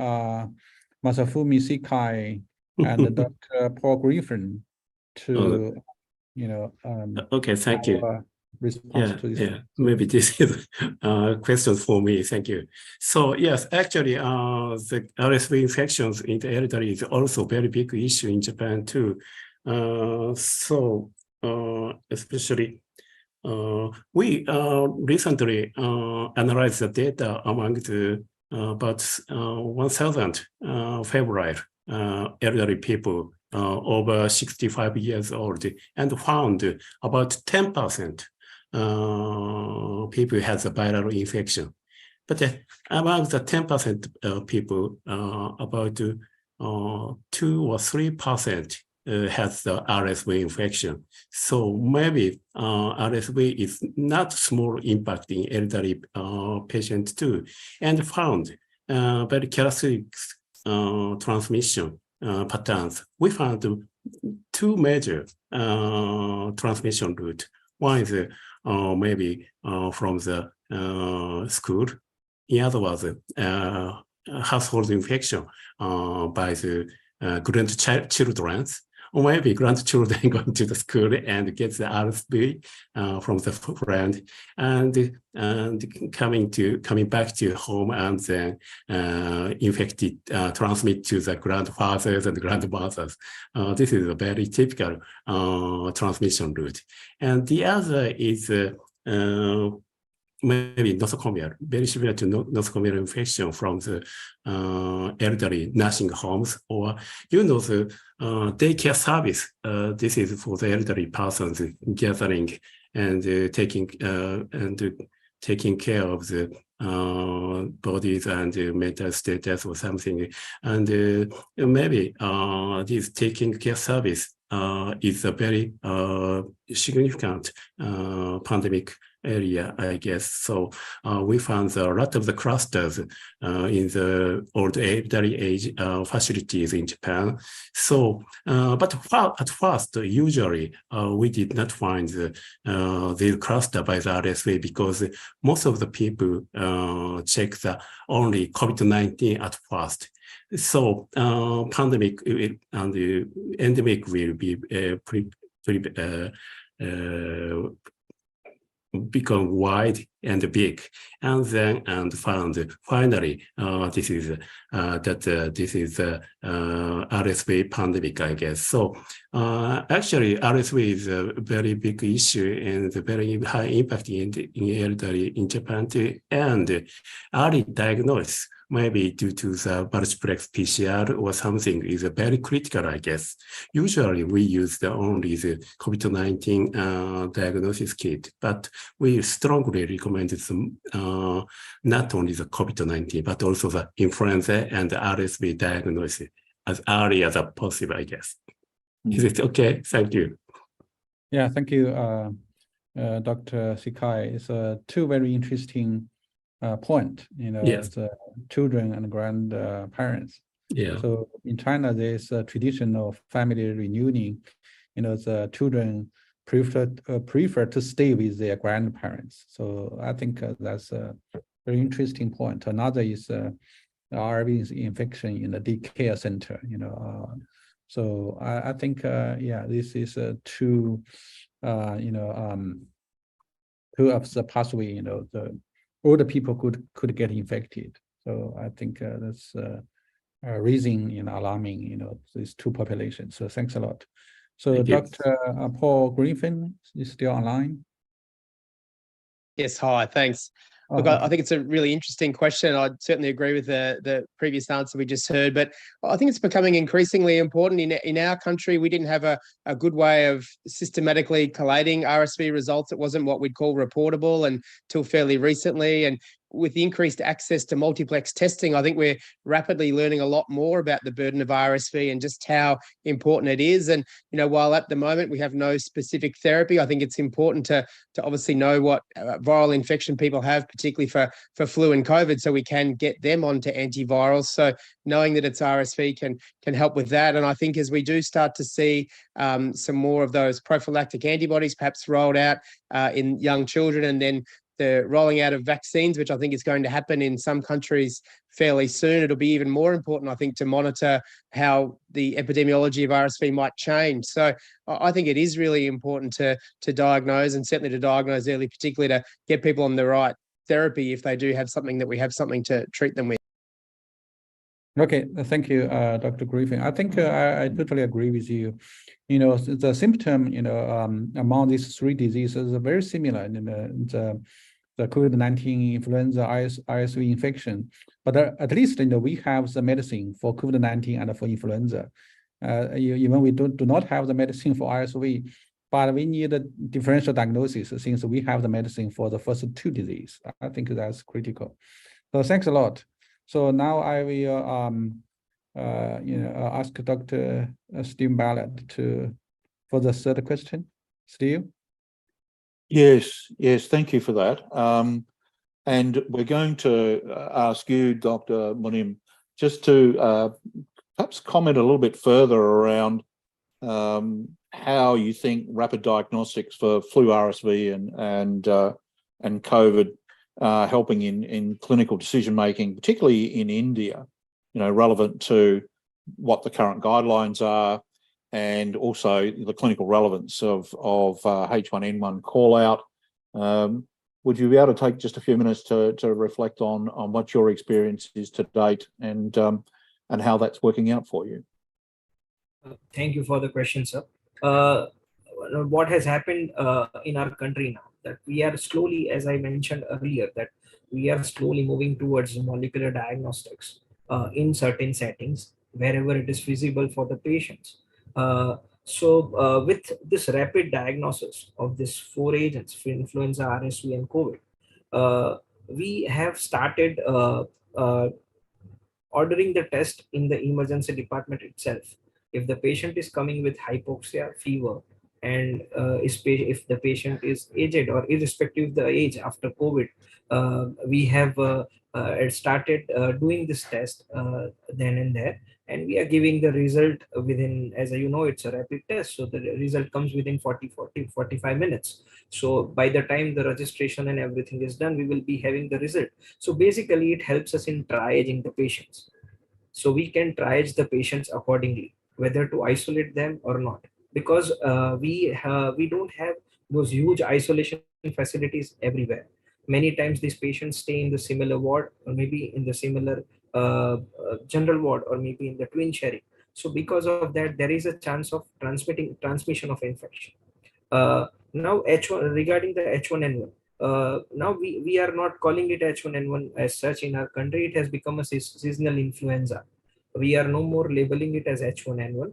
Masafumi Sikai and Dr. Paul Griffin to, okay, thank you. Response to this. Yeah, maybe this is questions for me. Thank you. So yes, actually, the RSV infections in the elderly is also a very big issue in Japan too. Especially, we recently analyzed the data among the about 1,000 febrile elderly people over 65 years old, and found about 10% people has a viral infection. But among the 10% people, about 2 or 3% has the RSV infection. So maybe RSV is not small impact in elderly patients too, and found very characteristic transmission patterns. We found 2 major transmission routes. One is maybe from the school. The other was household infection by the grandchildren, or maybe grandchildren going to the school and get the RSV from the friend, and coming back to home, and then infected, transmit to the grandfathers and grandmothers. This is a very typical transmission route. And the other is maybe nosocomial, very similar to nosocomial infection from the elderly nursing homes, or the daycare service. This is for the elderly persons gathering and taking care of the bodies and mental status or something. And maybe this taking care service is a very significant pandemic area, I guess. So we found a lot of the clusters in the old elderly age facilities in Japan. So, but at first, usually we did not find the cluster by the RSV because most of the people check the only COVID-19 at first. So pandemic and the endemic will be become wide and big, and then found finally this is RSV pandemic, I guess. So actually RSV is a very big issue and a very high impact in elderly in Japan too, and early diagnosis maybe due to the multiplex PCR or something is very critical, I guess. Usually we use only the COVID-19 diagnosis kit, but we strongly recommend not only the COVID-19, but also the influenza and the RSV diagnosis as early as possible, I guess. Is it okay? Thank you. Yeah, thank you, Dr. Sikai. It's two very interesting point, Yes. the children and grandparents. Yeah. So in China, there's a tradition of family reunion. The children prefer to stay with their grandparents. So I think that's a very interesting point. Another is RV infection in the daycare center. So I think yeah, this is two two of the pathway. The older people could get infected. So I think that's raising alarming these two populations. So thanks a lot. So Dr. Paul Griffin is still online. Yes, hi, thanks. Look, I think it's a really interesting question. I'd certainly agree with the previous answer we just heard, but I think it's becoming increasingly important. In our country, we didn't have a good way of systematically collating RSV results. It wasn't what we'd call reportable until fairly recently. And with the increased access to multiplex testing, I think we're rapidly learning a lot more about the burden of RSV and just how important it is. And, while at the moment we have no specific therapy, I think it's important to obviously know what viral infection people have, particularly for flu and COVID, so we can get them onto antivirals. So knowing that it's RSV can help with that. And I think as we do start to see some more of those prophylactic antibodies perhaps rolled out in young children, and then the rolling out of vaccines, which I think is going to happen in some countries fairly soon, it'll be even more important, I think, to monitor how the epidemiology of RSV might change. So I think it is really important to diagnose, and certainly to diagnose early, particularly to get people on the right therapy if they do have something, that we have something to treat them with. Okay, thank you, Dr. Griffin. I think I totally agree with you. The symptom, among these three diseases are very similar. The COVID-19, influenza, RSV infection, but at least we have the medicine for COVID-19 and for influenza. Even we do not have the medicine for RSV, but we need a differential diagnosis since we have the medicine for the first two diseases. I think that's critical. So thanks a lot. So now I will ask Dr. Steve Ballard for the third question. Steve? Yes, thank you for that. And we're going to ask you, Dr. Munim, just to perhaps comment a little bit further around how you think rapid diagnostics for flu, RSV, and COVID helping in clinical decision making, particularly in India, relevant to what the current guidelines are, and also the clinical relevance of H1N1 call out. Would you be able to take just a few minutes to reflect on what your experience is to date and how that's working out for you? Thank you for the question, sir. What has happened in our country now, that we are slowly, as I mentioned earlier, that we are slowly moving towards molecular diagnostics in certain settings wherever it is feasible for the patients. So with this rapid diagnosis of these four agents, for influenza, RSV, and COVID, we have started ordering the test in the emergency department itself. If the patient is coming with hypoxia, fever, and if the patient is aged or irrespective of the age after COVID, we have started doing this test then and there, and we are giving the result within, as you know, it's a rapid test, so the result comes within 45 minutes. So by the time the registration and everything is done, we will be having the result. So basically it helps us in triaging the patients, so we can triage the patients accordingly, whether to isolate them or not, because we don't have those huge isolation facilities everywhere. Many times these patients stay in the similar ward, or maybe in the similar general ward, or maybe in the twin sharing. So because of that, there is a chance of transmission of infection. Now H1, regarding the H1N1, now we are not calling it H1N1 as such in our country. It has become a seasonal influenza. We are no more labeling it as H1N1.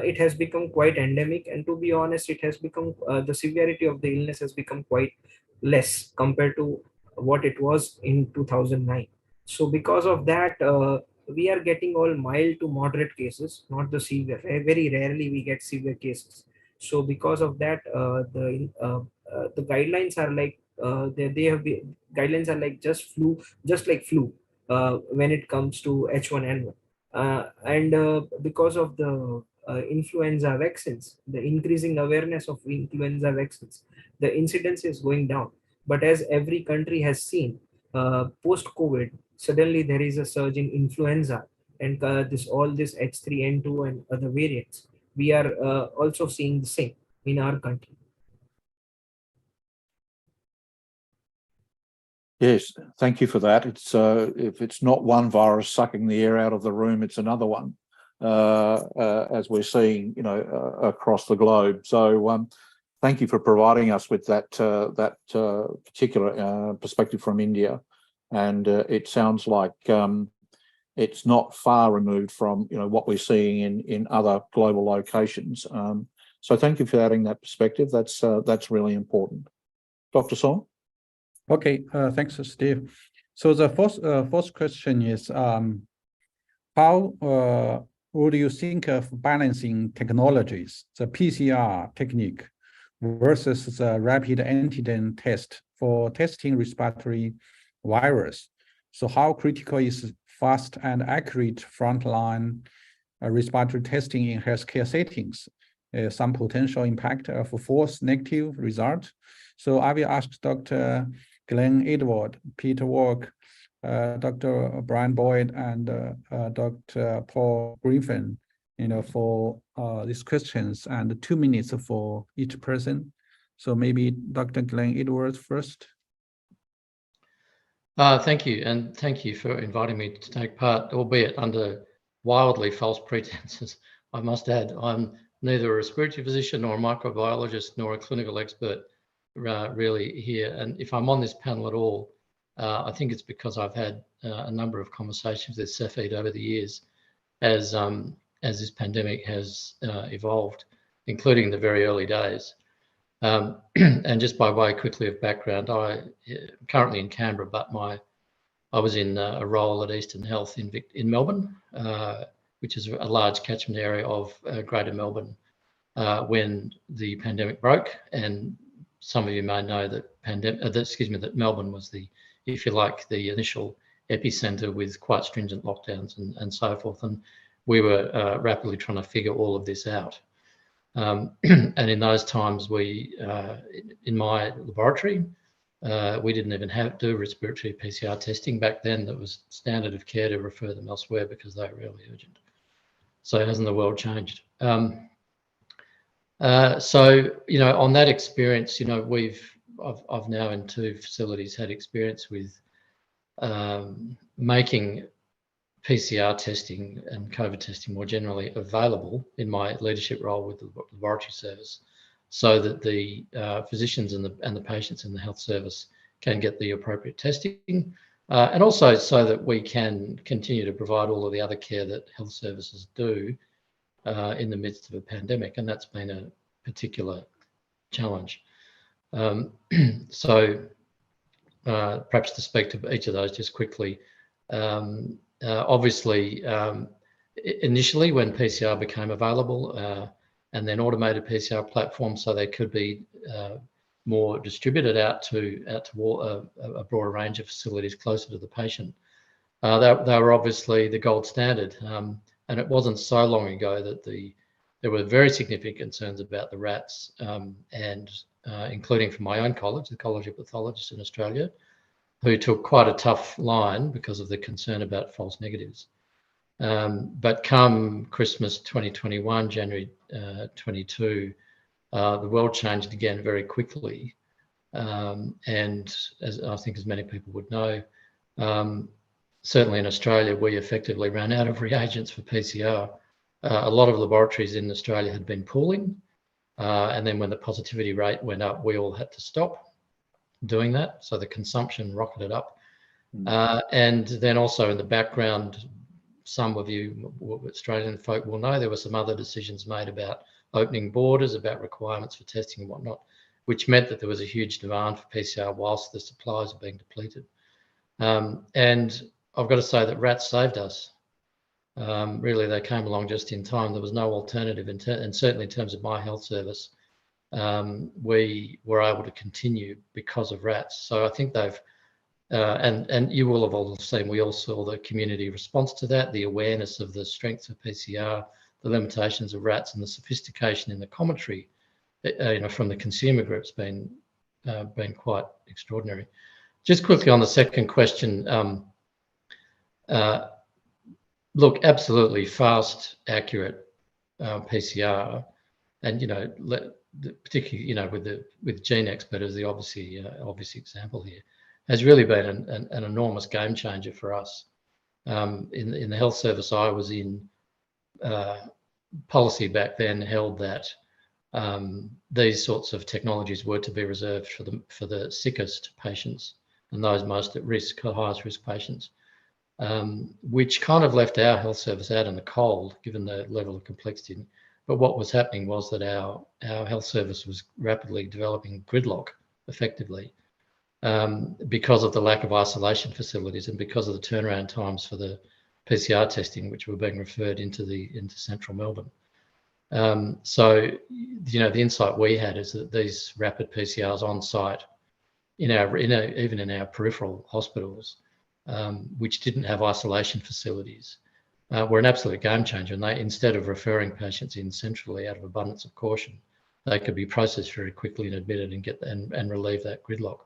It has become quite endemic, and to be honest, it has become the severity of the illness has become quite less compared to what it was in 2009. So because of that, we are getting all mild to moderate cases, not the severe. Very rarely we get severe cases. So because of that, the guidelines are like they have been, guidelines are like just like flu when it comes to H1N1, and because of the influenza vaccines, the increasing awareness of influenza vaccines, the incidence is going down. But as every country has seen, post COVID, suddenly there is a surge in influenza, and this H3N2 and other variants. We are also seeing the same in our country. Yes, thank you for that. It's if it's not one virus sucking the air out of the room, it's another one, as we're seeing, across the globe. So thank you for providing us with that particular perspective from India, and it sounds like it's not far removed from what we're seeing in other global locations. So thank you for adding that perspective. That's really important. Dr. Song? Okay, thanks, Steve. So the first question is, how would you think of balancing technologies, the PCR technique versus the rapid antigen test for testing respiratory virus? So how critical is fast and accurate frontline respiratory testing in healthcare settings? Some potential impact of a false negative result. So I will ask Dr. Glenn Edward, Peter Walk, Dr. Brian Boyd, and Dr. Paul Griffin, for these questions, and 2 minutes for each person. So maybe Dr. Glenn Edwards first. Thank you, and thank you for inviting me to take part, albeit under wildly false pretenses. I must add, I'm neither a respiratory physician nor a microbiologist nor a clinical expert really here. And if I'm on this panel at all, I think it's because I've had a number of conversations with Cepheid over the years as this pandemic has evolved, including the very early days. And just by way quickly of background, I'm currently in Canberra, but I was in a role at Eastern Health in Melbourne, which is a large catchment area of Greater Melbourne when the pandemic broke. And some of you may know that that Melbourne was if you like, the initial epicenter with quite stringent lockdowns and so forth. And we were rapidly trying to figure all of this out. And in those times, in my laboratory, we didn't even do respiratory PCR testing back then. That was standard of care to refer them elsewhere because they were really urgent. So hasn't the world changed? So, on that experience, I've now in 2 facilities had experience with making PCR testing and COVID testing more generally available in my leadership role with the laboratory service, so that the physicians and the patients in the health service can get the appropriate testing, and also so that we can continue to provide all of the other care that health services do in the midst of a pandemic, and that's been a particular challenge. So perhaps to speak to each of those just quickly, obviously initially when PCR became available, and then automated PCR platforms so they could be more distributed out to a broader range of facilities closer to the patient. They were obviously the gold standard, and it wasn't so long ago that there were very significant concerns about the rats, and including from my own college, the College of Pathologists in Australia, who took quite a tough line because of the concern about false negatives. But come Christmas 2021, January 22, the world changed again very quickly. And as I think as many people would know, certainly in Australia, we effectively ran out of reagents for PCR. A lot of laboratories in Australia had been pooling. And then when the positivity rate went up, we all had to stop doing that. So the consumption rocketed up. And then also in the background, some of you Australian folk will know there were some other decisions made about opening borders, about requirements for testing and whatnot, which meant that there was a huge demand for PCR whilst the supplies are being depleted. And I've got to say that rats saved us. Really, they came along just in time. There was no alternative, and certainly in terms of my health service, we were able to continue because of rats. So I think they've, and you will have all seen, we all saw the community response to that, the awareness of the strengths of PCR, the limitations of rats, and the sophistication in the commentary, from the consumer groups been quite extraordinary. Just quickly on the second question, look, absolutely fast, accurate PCR, and particularly with GeneXpert as the obvious example here, has really been an enormous game changer for us. In the health service I was in, policy back then held that these sorts of technologies were to be reserved for the sickest patients and those most at risk, highest risk patients, which kind of left our health service out in the cold, given the level of complexity. But what was happening was that our health service was rapidly developing gridlock, effectively, because of the lack of isolation facilities and because of the turnaround times for the PCR testing, which were being referred into central Melbourne. So, the insight we had is that these rapid PCRs on site, even in our peripheral hospitals, which didn't have isolation facilities, were an absolute game changer. And they, instead of referring patients in centrally out of abundance of caution, they could be processed very quickly and admitted and relieve that gridlock.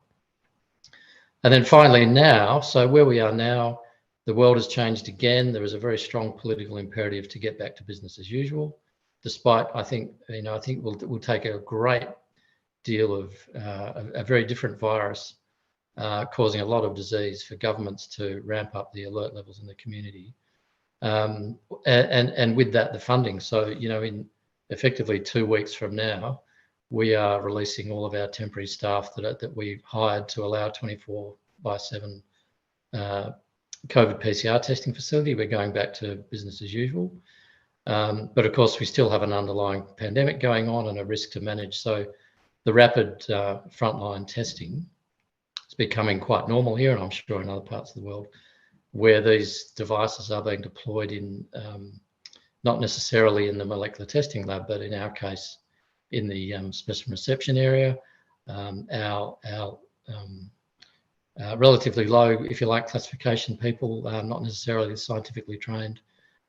And then finally now, so where we are now, the world has changed again. There is a very strong political imperative to get back to business as usual, despite, I think we'll take a great deal of a very different virus causing a lot of disease for governments to ramp up the alert levels in the community. And with that, the funding. So, in effectively 2 weeks from now, we are releasing all of our temporary staff that we hired to allow 24/7 COVID PCR testing facility. We're going back to business as usual. But of course, we still have an underlying pandemic going on and a risk to manage. So the rapid frontline testing is becoming quite normal here, and I'm sure in other parts of the world, where these devices are being deployed in, not necessarily in the molecular testing lab, but in our case, in the specimen reception area. Our relatively low, if you like, classification people, not necessarily scientifically trained,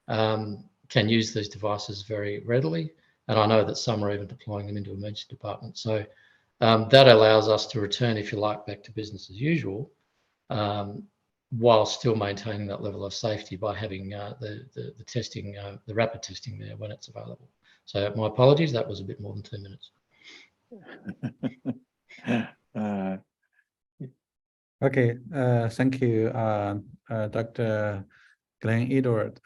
can use these devices very readily. And I know that some are even deploying them into emergency departments. So that allows us to return, if you like, back to business as usual, while still maintaining that level of safety by having the testing, the rapid testing there when it's available. So my apologies, that was a bit more than 2 minutes. Okay, thank you, Dr. Glenn Edward.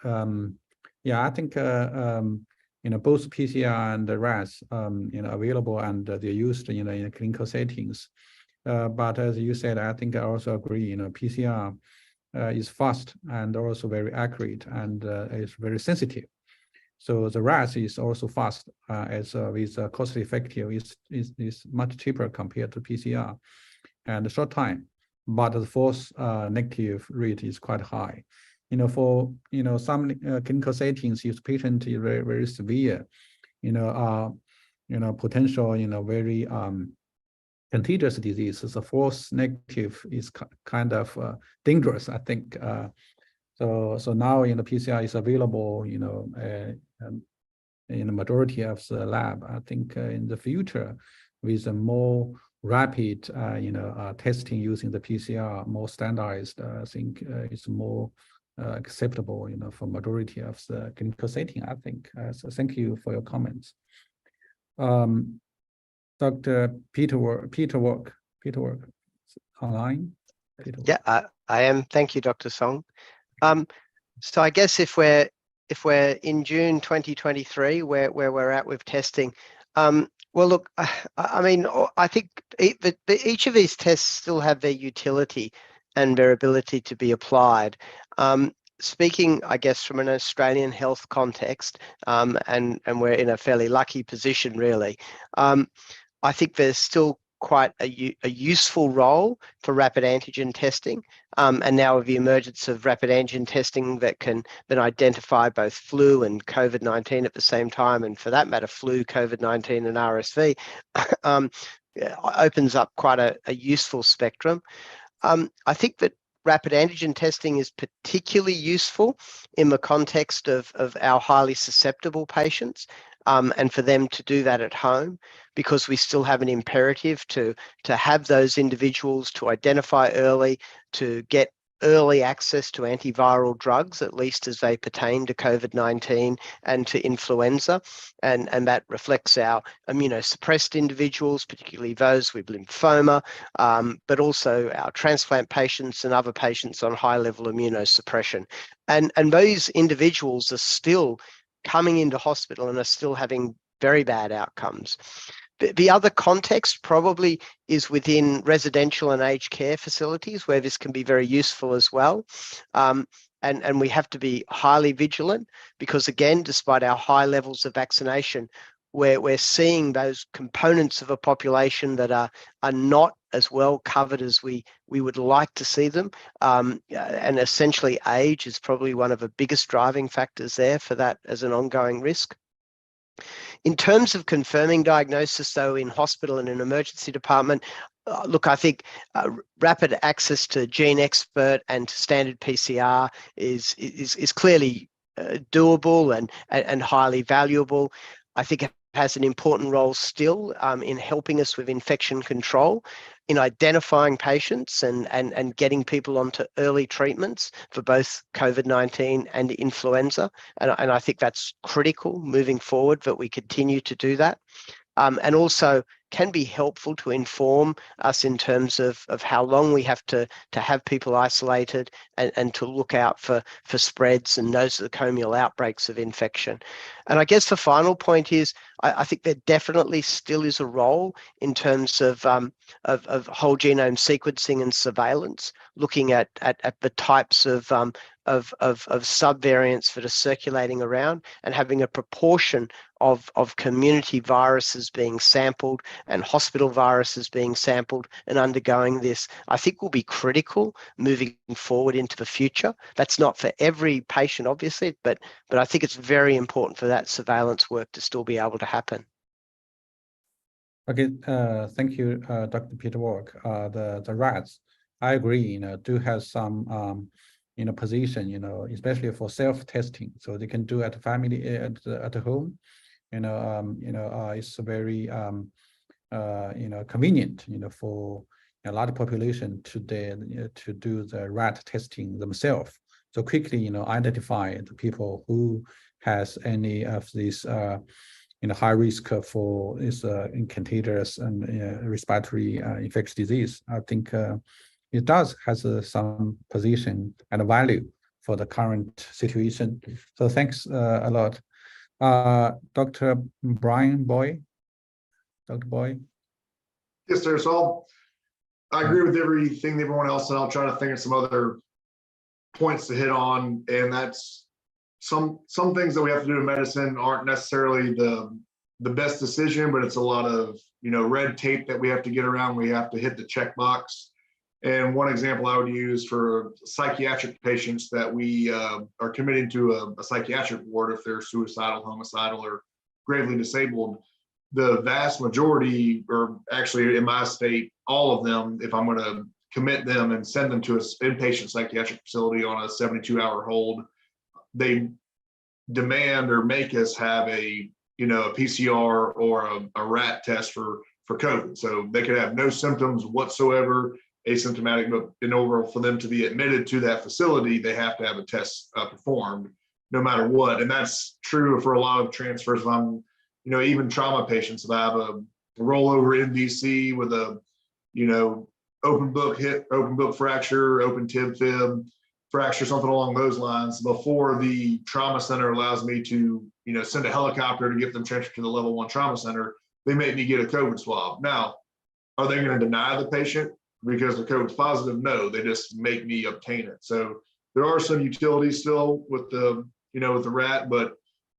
Yeah, I think both PCR and the RAS, available and they're used, in clinical settings. But as you said, I think I also agree. PCR is fast and also very accurate and is very sensitive. So the RAS is also fast, as with cost effective is much cheaper compared to PCR, and a short time. But the false negative rate is quite high. For some clinical settings, if patient is very, very severe, potential, very contagious disease. So false negative is kind of dangerous, I think. So now, PCR is available, in the majority of the lab. I think in the future, with a more rapid, testing using the PCR, more standardized, I think it's more acceptable, for majority of the clinical setting, I think. So thank you for your comments. Dr. Peter Work, online. Yeah, I am. Thank you, Dr. Song. So I guess if we're in June 2023, where we're at with testing, well, look, I mean, I think each of these tests still have their utility and their ability to be applied. Speaking, I guess, from an Australian health context, and we're in a fairly lucky position, really. I think there's still quite a useful role for rapid antigen testing, and now with the emergence of rapid antigen testing that can then identify both flu and COVID-19 at the same time, and for that matter, flu, COVID-19 and RSV, opens up quite a useful spectrum. I think that rapid antigen testing is particularly useful in the context of our highly susceptible patients, and for them to do that at home, because we still have an imperative to have those individuals to identify early, to get early access to antiviral drugs, at least as they pertain to COVID-19 and to influenza. And that reflects our immunosuppressed individuals, particularly those with lymphoma, but also our transplant patients and other patients on high-level immunosuppression. And those individuals are still coming into hospital and are still having very bad outcomes. The other context probably is within residential and aged care facilities, where this can be very useful as well. And we have to be highly vigilant, because again, despite our high levels of vaccination, we're seeing those components of a population that are not as well covered as we would like to see them. And essentially age is probably one of the biggest driving factors there for that as an ongoing risk. In terms of confirming diagnosis, though, in hospital and in emergency department, look, I think rapid access to Gene Expert and to standard PCR is clearly doable and highly valuable. I think it has an important role still in helping us with infection control, in identifying patients and getting people onto early treatments for both COVID-19 and influenza. And I think that's critical moving forward, that we continue to do that. And also can be helpful to inform us in terms of how long we have to have people isolated and to look out for spreads and nosocomial outbreaks of infection. And I guess the final point is, I think there definitely still is a role in terms of whole genome sequencing and surveillance, looking at the types of subvariants that are circulating around, and having a proportion of community viruses being sampled and hospital viruses being sampled and undergoing this, I think will be critical moving forward into the future. That's not for every patient, obviously, but I think it's very important for that surveillance work to still be able to happen. Okay, thank you, Dr. Peter Work. The rats, I agree, do have some position, especially for self-testing, so they can do at family at home. It's very convenient, for a lot of population to do the rat testing themselves. So quickly, identify the people who has any of these, high risk for this contagious and respiratory infectious disease. I think it does has some position and value for the current situation. So thanks a lot. Dr. Brian Boy. Dr. Boy. Yes, sir. So I agree with everything everyone else, and I'll try to think of some other points to hit on. And that's some things that we have to do in medicine aren't necessarily the best decision, but it's a lot of red tape that we have to get around. We have to hit the checkbox. And one example I would use for psychiatric patients that we are committing to a psychiatric ward, if they're suicidal, homicidal, gravely disabled, the vast majority, or actually in my state, all of them, if I'm going to commit them and send them to an inpatient psychiatric facility on a 72-hour hold, they demand or make us have a PCR or a rat test for COVID. So they could have no symptoms whatsoever, asymptomatic, but in order for them to be admitted to that facility, they have to have a test performed no matter what. And that's true for a lot of transfers. I'm, even trauma patients, if I have a rollover MVC with a, open book fracture, open tib fib fracture, something along those lines, before the trauma center allows me to, send a helicopter to get them transferred to the level 1 trauma center, they make me get a COVID swab. Now, are they going to deny the patient because the COVID's positive? No, they just make me obtain it. So there are some utilities still with the, with the rat, but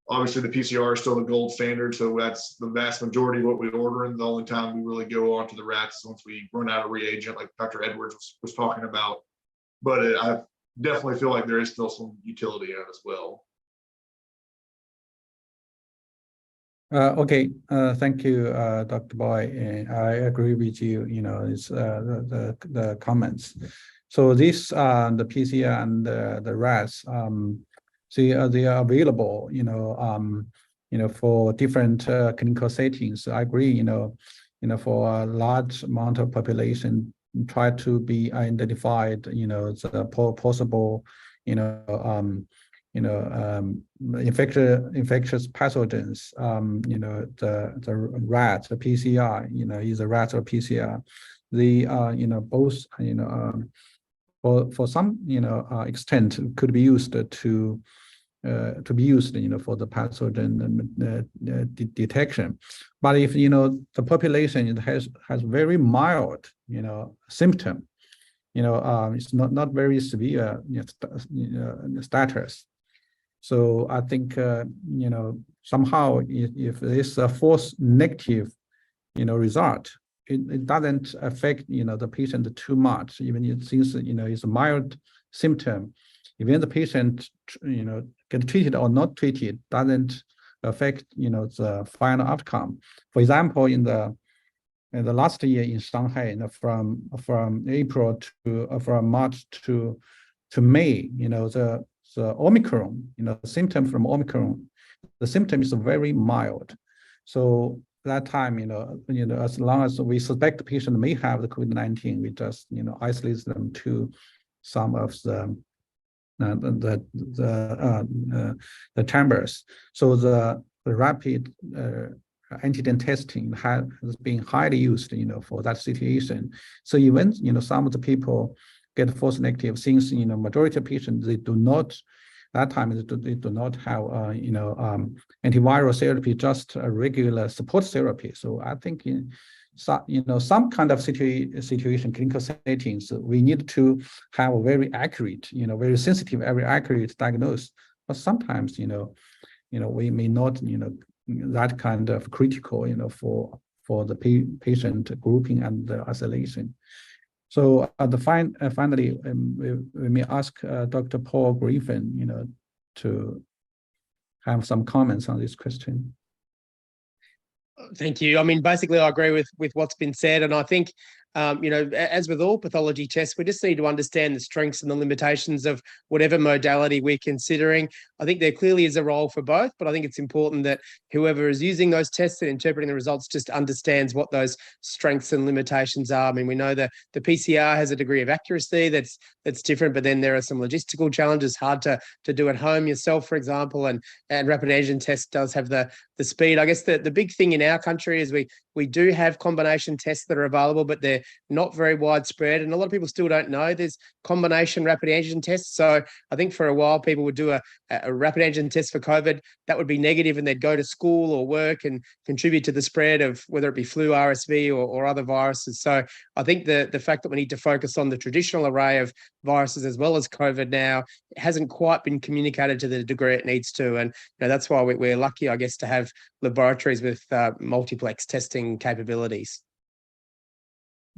obviously the PCR is still the gold standard. So that's the vast majority of what we order. And the only time we really go on to the rats is once we run out of reagent, like Dr. Edwards was talking about. But I definitely feel like there is still some utility in it as well. Okay, thank you, Dr. Boy. I agree with you. It's the comments. So this the PCR and the RAS, they are available. For different clinical settings. I agree. For a large amount of population, try to be identified. The possible. Infectious pathogens, the rat, the PCR, either rat or PCR, they both, for some, extent could be used to be used, for the pathogen detection. But if, the population has very mild, symptom, it's not very severe status. So I think somehow if there's a false negative result, it doesn't affect the patient too much. Even since it's a mild symptom, even the patient get treated or not treated, doesn't affect the final outcome. For example, in the last year in Shanghai, from March to May, the Omicron, symptom from Omicron, the symptom is very mild. So that time, as long as we suspect the patient may have the COVID-19, we just, isolate them to some of the chambers. So the rapid antigen testing has been highly used, for that situation. So even, some of the people get false negative, since, majority of patients, they do not, that time they do not have, antiviral therapy, just a regular support therapy. So I think some kind of situation, clinical settings, we need to have a very accurate, very sensitive, very accurate diagnosis. But sometimes, we may not, that kind of critical, for the patient grouping and the isolation. So finally, we may ask Dr. Paul Griffin, to have some comments on this question. Thank you. I mean, basically, I agree with what's been said, and I think, as with all pathology tests, we just need to understand the strengths and the limitations of whatever modality we're considering. I think there clearly is a role for both, but I think it's important that whoever is using those tests and interpreting the results just understands what those strengths and limitations are. I mean, we know that the PCR has a degree of accuracy that's different, but then there are some logistical challenges, hard to do at home yourself, for example, and rapid antigen test does have the speed. I guess the big thing in our country is we do have combination tests that are available, but they're not very widespread. And a lot of people still don't know there's combination rapid antigen tests. So I think for a while, people would do a rapid antigen test for COVID. That would be negative, and they'd go to school or work and contribute to the spread of whether it be flu, RSV, or other viruses. So I think the fact that we need to focus on the traditional array of viruses as well as COVID now hasn't quite been communicated to the degree it needs to. And that's why we're lucky, I guess, to have laboratories with multiplex testing capabilities.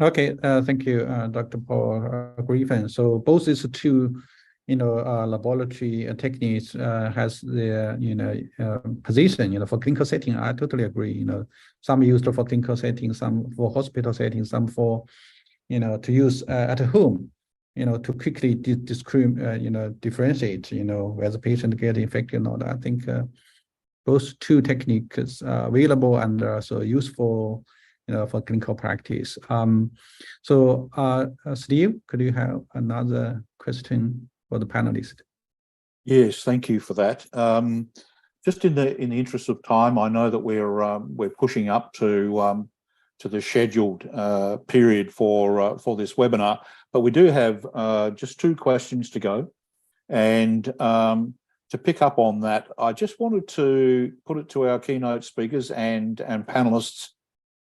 Okay, thank you, Dr. Paul Griffin. So both these two laboratory techniques has their, position, for clinical setting. I totally agree. Some used for clinical setting, some for hospital setting, some for, to use at home, to quickly differentiate, where the patient get infected or not. I think those two techniques are available and also useful, for clinical practice. So Steve, could you have another question for the panelists? Yes, thank you for that. Just in the interest of time, I know that we're pushing up to the scheduled period for this webinar, but we do have just 2 questions to go, and to pick up on that, I just wanted to put it to our keynote speakers and panelists.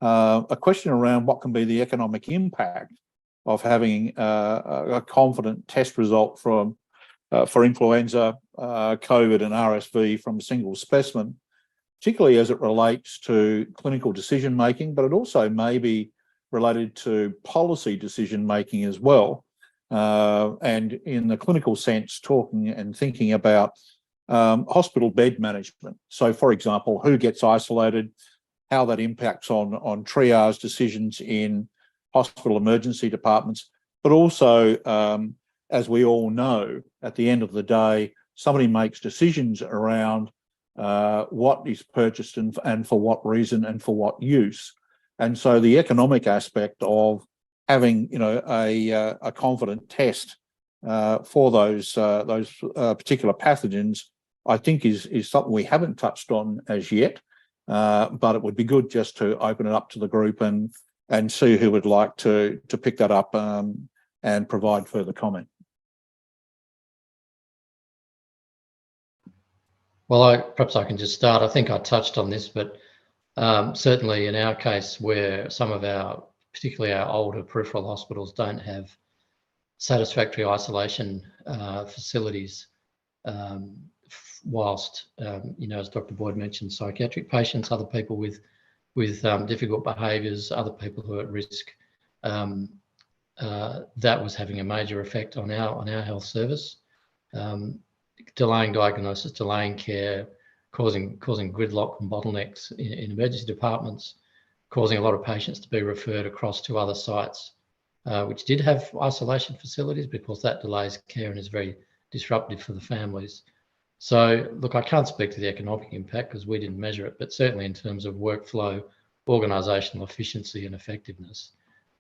A question around what can be the economic impact of having a confident test result for influenza, COVID and RSV from a single specimen, particularly as it relates to clinical decision making, but it also may be related to policy decision making as well. And in the clinical sense, talking and thinking about hospital bed management. So, for example, who gets isolated, how that impacts on triage decisions in hospital emergency departments, but also, as we all know, at the end of the day, somebody makes decisions around what is purchased and for what reason and for what use. And so the economic aspect of having, a confident test for those particular pathogens, I think is something we haven't touched on as yet. But it would be good just to open it up to the group and see who would like to pick that up and provide further comment. Well, perhaps I can just start. I think I touched on this, but certainly in our case, where some of particularly our older peripheral hospitals don't have satisfactory isolation facilities, whilst, as Dr. Boyd mentioned, psychiatric patients, other people with difficult behaviours, other people who are at risk, that was having a major effect on our health service, delaying diagnosis, delaying care, causing gridlock and bottlenecks in emergency departments, causing a lot of patients to be referred across to other sites, which did have isolation facilities, because that delays care and is very disruptive for the families. So, look, I can't speak to the economic impact because we didn't measure it, but certainly in terms of workflow, organisational efficiency and effectiveness,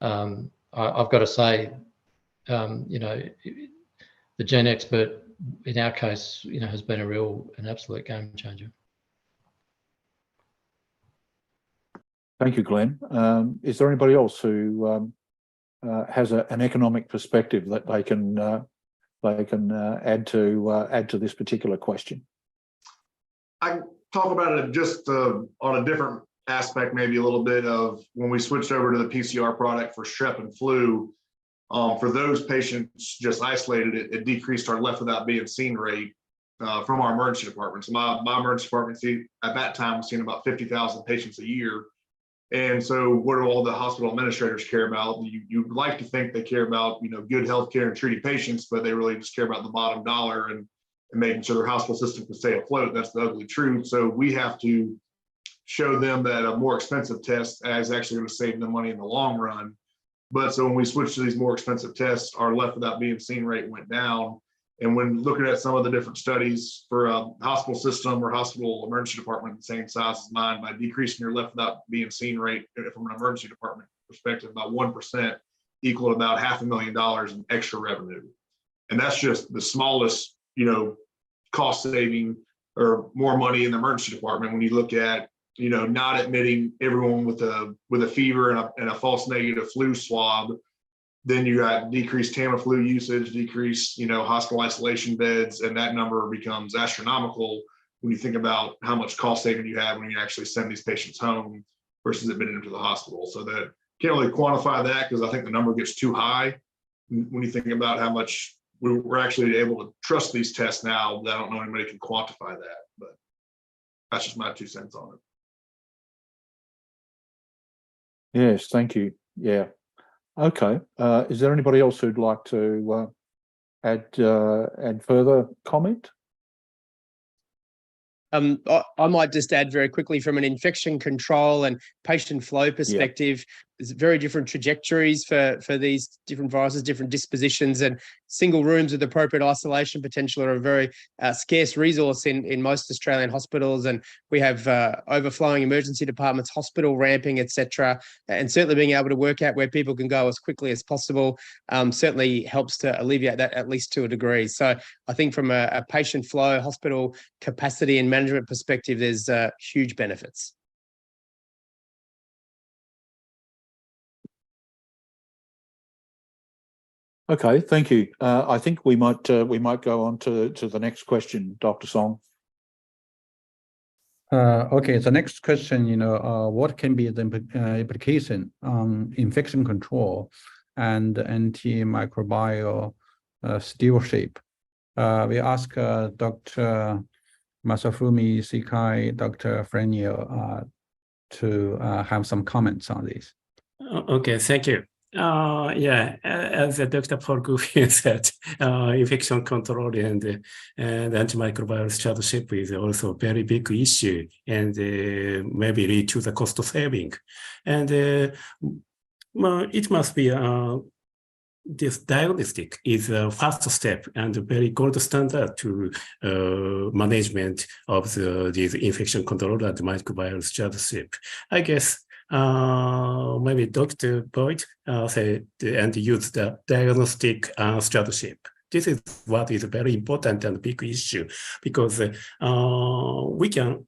I've got to say, the Gen Expert in our case, has been an absolute game changer. Thank you, Glenn. Is there anybody else who has an economic perspective that they can add to this particular question? I can talk about it just on a different aspect, maybe a little bit of when we switched over to the PCR product for strep and flu. For those patients just isolated, it decreased our left without being seen rate from our emergency department. So my emergency department at that time was seeing about 50,000 patients a year. And so what do all the hospital administrators care about? You'd like to think they care about, good healthcare and treating patients, but they really just care about the bottom dollar and making sure their hospital system can stay afloat. That's the ugly truth. So we have to show them that a more expensive test is actually going to save them money in the long run. But so when we switched to these more expensive tests, our left without being seen rate went down. And when looking at some of the different studies for a hospital system or hospital emergency department the same size as mine, by decreasing your left without being seen rate from an emergency department perspective by 1% equal to about $500,000 in extra revenue. And that's just the smallest, cost saving or more money in the emergency department. When you look at not admitting everyone with a fever and a false negative flu swab, then you got decreased Tamiflu usage, decreased, hospital isolation beds, and that number becomes astronomical when you think about how much cost saving you have when you actually send these patients home versus admitting them to the hospital. So that can't really quantify that because I think the number gets too high when you think about how much we're actually able to trust these tests now. I don't know anybody can quantify that, but that's just my 2 cents on it. Yes, thank you. Yeah. Okay. Is there anybody else who'd like to add further comment? I might just add very quickly from an infection control and patient flow perspective, there's very different trajectories for these different viruses, different dispositions, and single rooms with appropriate isolation potential are a very scarce resource in most Australian hospitals. And we have overflowing emergency departments, hospital ramping, etc. And certainly being able to work out where people can go as quickly as possible certainly helps to alleviate that at least to a degree. So I think from a patient flow, hospital capacity and management perspective, there's huge benefits. Okay, thank you. I think we might go on to the next question, Dr. Song. Okay, the next question, what can be the implication on infection control and antimicrobial stewardship? We ask Dr. Masafumi Sikai, Dr. Frenio to have some comments on this. Okay, thank you. As Dr. Paul Goofy said, infection control and antimicrobial stewardship is also a very big issue and maybe lead to the cost saving. And it must be this diagnostic is a first step and a very gold standard to management of these infection control and microbial stewardship. I guess maybe Dr. Boyd said and used the diagnostic stewardship. This is what is very important and big issue because we can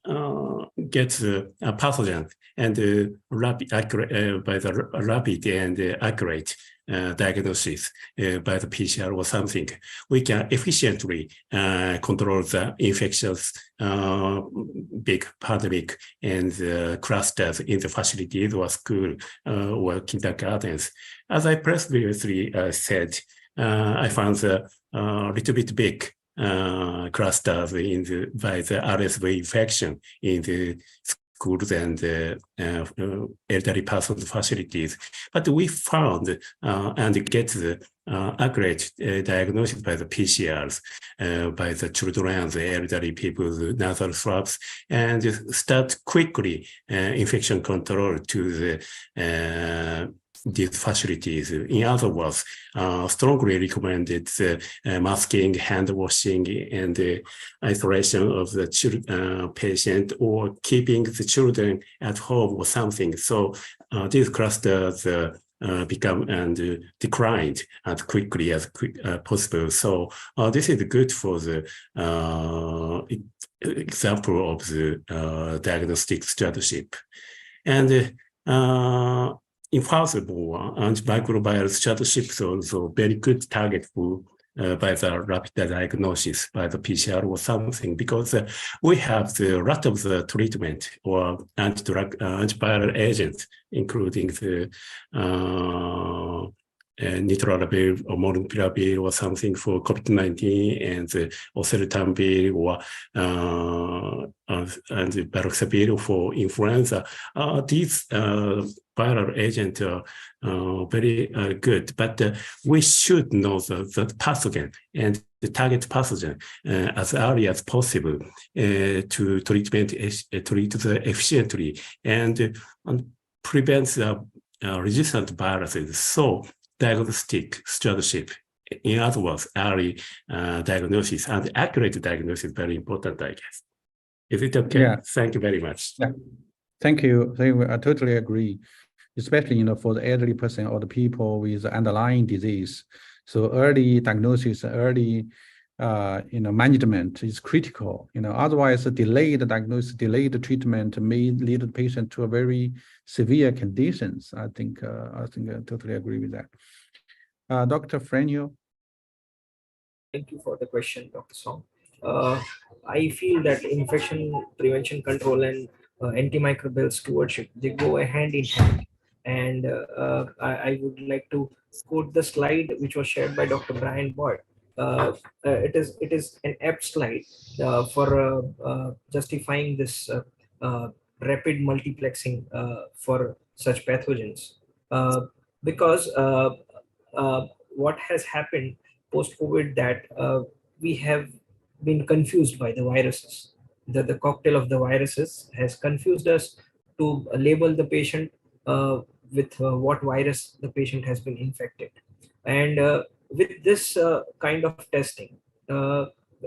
get a pathogen and rapid, accurate, by the rapid and accurate diagnosis by the PCR or something. We can efficiently control the infectious big pandemic and clusters in the facilities or school or kindergartens. As I previously said, I found a little bit big clusters by the RSV infection in the schools and elderly persons facilities. But we found and get the accurate diagnosis by the PCRs, by the children and the elderly people's nasal swabs, and start quickly infection control to the these facilities. In other words, strongly recommended masking, hand washing, and isolation of the patient, or keeping the children at home or something. So these clusters become and declined as quickly as possible. So this is good for the example of the diagnostic stewardship. And infallible antimicrobial stewardship is also very good target for by the rapid diagnosis by the PCR or something, because we have the lot of the treatment or antiviral agents, including the nitronabir or molnupiravir or something for COVID-19, and oseltamivir or and baloxavir for influenza. These viral agents are very good, but we should know the pathogen and the target pathogen as early as possible to treat efficiently and prevent the resistant viruses. So diagnostic stewardship, in other words, early diagnosis and accurate diagnosis is very important, I guess. Is it okay? Yeah. Thank you very much. Yeah. Thank you. I totally agree, especially for the elderly person or the people with underlying disease. So early diagnosis, early management is critical. Otherwise, a delayed diagnosis, delayed treatment may lead the patient to a very severe conditions. I think I totally agree with that. Dr. Frenio. Thank you for the question, Dr. Song. I feel that infection prevention control and antimicrobial stewardship, they go hand in hand. And I would like to quote the slide which was shared by Dr. Brian Boyd. It is an apt slide for justifying this rapid multiplexing for such pathogens, because what has happened post-COVID that we have been confused by the viruses. The cocktail of the viruses has confused us to label the patient with what virus the patient has been infected. And with this kind of testing,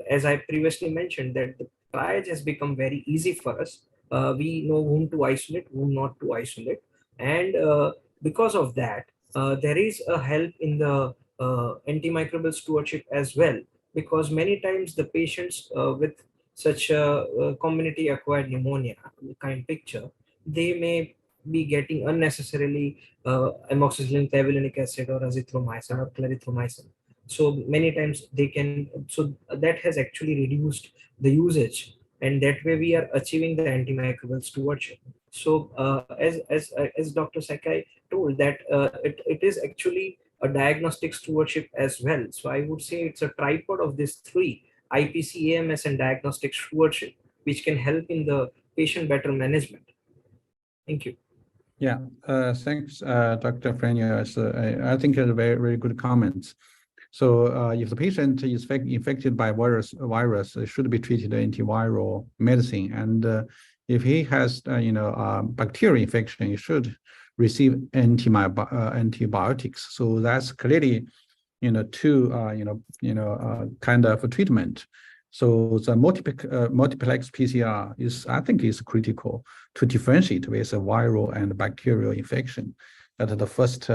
as I previously mentioned, that the triage has become very easy for us. We know whom to isolate, whom not to isolate. And because of that, there is a help in the antimicrobial stewardship as well, because many times the patients with such a community acquired pneumonia kind picture, they may be getting unnecessarily amoxicillin clavulanic acid or azithromycin or clarithromycin. So many times they can, so that has actually reduced the usage, and that way we are achieving the antimicrobial stewardship. So as Dr. Sakai told that it is actually a diagnostic stewardship as well. So I would say it's a tripod of these three: IPC, AMS, and diagnostic stewardship, which can help in the patient better management. Thank you. Yeah, thanks, Dr. Frenius. I think it's a very, very good comments. So if the patient is infected by virus, it should be treated antiviral medicine. And if he has, bacterial infection, he should receive antibiotics. So that's clearly, two, kind of treatment. So the multiplex PCR I think is critical to differentiate with a viral and bacterial infection at the first,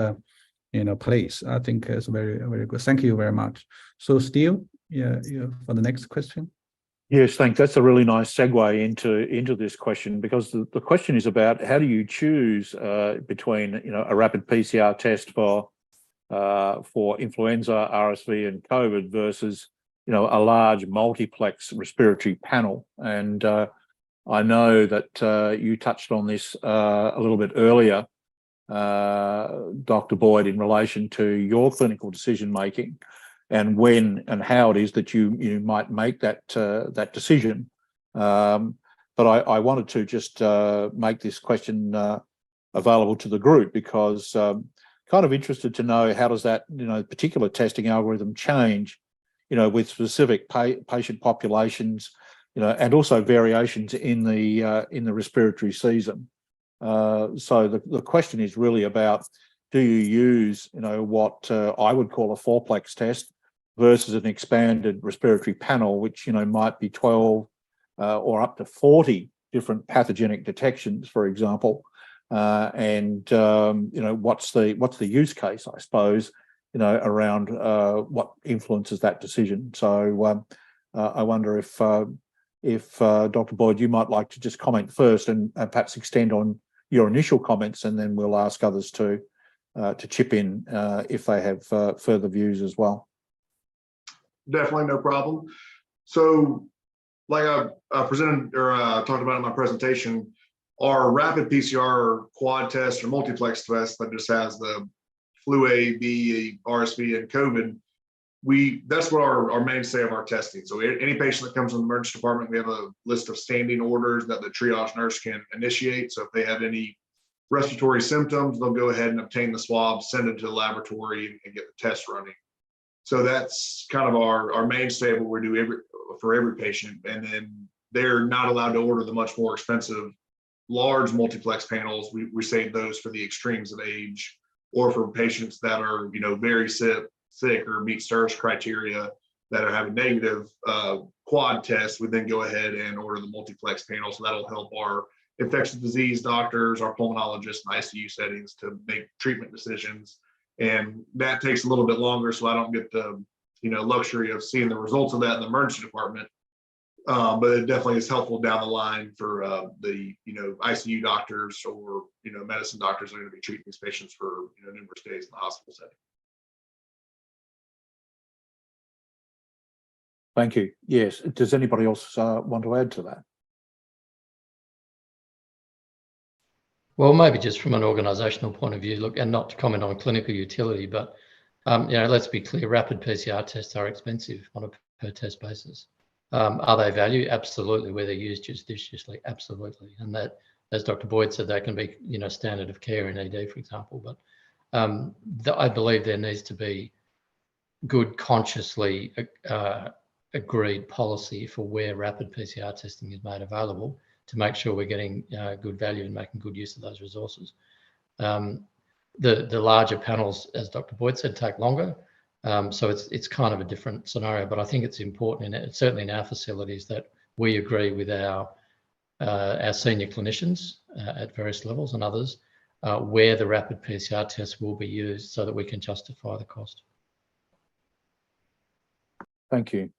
place. I think is very, very good. Thank you very much. So Steve, for the next question. Yes, thanks. That's a really nice segue into this question, because the question is about how do you choose between a rapid PCR test for influenza, RSV, and COVID versus a large multiplex respiratory panel. And I know that you touched on this a little bit earlier, Dr. Boyd, in relation to your clinical decision making and when and how it is that you might make that decision. But I wanted to just make this question available to the group, because kind of interested to know how does that particular testing algorithm change with specific patient populations, and also variations in the respiratory season. So the question is really about, do you use what I would call a 4-plex test versus an expanded respiratory panel, which might be 12 or up to 40 different pathogenic detections, for example, and what's the use case, I suppose, around what influences that decision. So I wonder if Dr. Boyd, you might like to just comment first and perhaps extend on your initial comments, and then we'll ask others to chip in if they have further views as well. Definitely, no problem. So like I presented or talked about in my presentation, our rapid PCR quad test or multiplex test that just has the flu A, B, RSV, and COVID, that's what our mainstay of our testing. So any patient that comes in the emergency department, we have a list of standing orders that the triage nurse can initiate. So if they have any respiratory symptoms, they'll go ahead and obtain the swab, send it to the laboratory, and get the test running. So that's kind of our mainstay of what we do for every patient. And then they're not allowed to order the much more expensive large multiplex panels. We save those for the extremes of age, or for patients that are very sick or meet SIRS criteria that are having negative quad tests. We then go ahead and order the multiplex panel. So that'll help our infectious disease doctors, our pulmonologists, and ICU settings to make treatment decisions. And that takes a little bit longer, so I don't get the luxury of seeing the results of that in the emergency department. But it definitely is helpful down the line for the ICU doctors or medicine doctors that are going to be treating these patients for numerous days in the hospital setting. Thank you. Yes. Does anybody else want to add to that? Well, maybe just from an organisational point of view, look, and not to comment on clinical utility, but let's be clear: rapid PCR tests are expensive on a per test basis. Are they value? Absolutely. Where they're used judiciously, absolutely. And that, as Dr. Boyd said, that can be standard of care in ED, for example. But I believe there needs to be good consciously agreed policy for where rapid PCR testing is made available to make sure we're getting good value and making good use of those resources. The larger panels, as Dr. Boyd said, take longer. So it's kind of a different scenario, but I think it's important, certainly in our facilities, that we agree with our senior clinicians at various levels and others where the rapid PCR test will be used so that we can justify the cost. Thank you.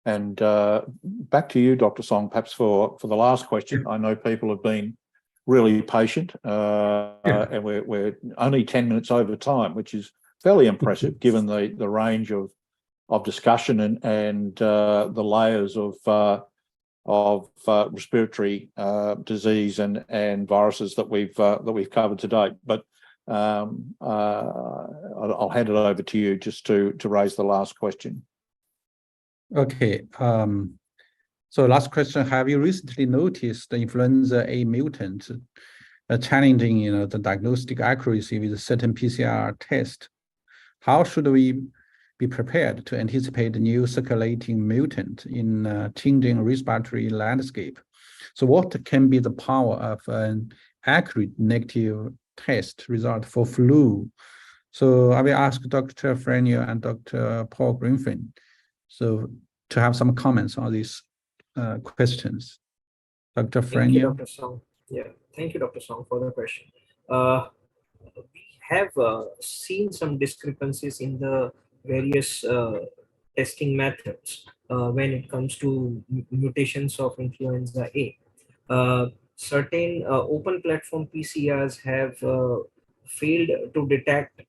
And back to you, Dr. Song, perhaps for the last question. I know people have been really patient and we're only 10 minutes over time, which is fairly impressive given the range of discussion and the layers of respiratory disease and viruses that we've covered to date. But I'll hand it over to you just to raise the last question. Okay. So last question: have you recently noticed the influenza A mutant challenging, the diagnostic accuracy with a certain PCR test? How should we be prepared to anticipate the new circulating mutant in changing respiratory landscape? So what can be the power of an accurate negative test result for flu? So I will ask Dr. Frenier and Dr. Paul Grinfin so to have some comments on these questions. Dr. Frenier. Thank you, Dr. Song. Yeah, thank you, Dr. Song, for the question. We have seen some discrepancies in the various testing methods when it comes to mutations of influenza A. Certain open platform PCRs have failed to detect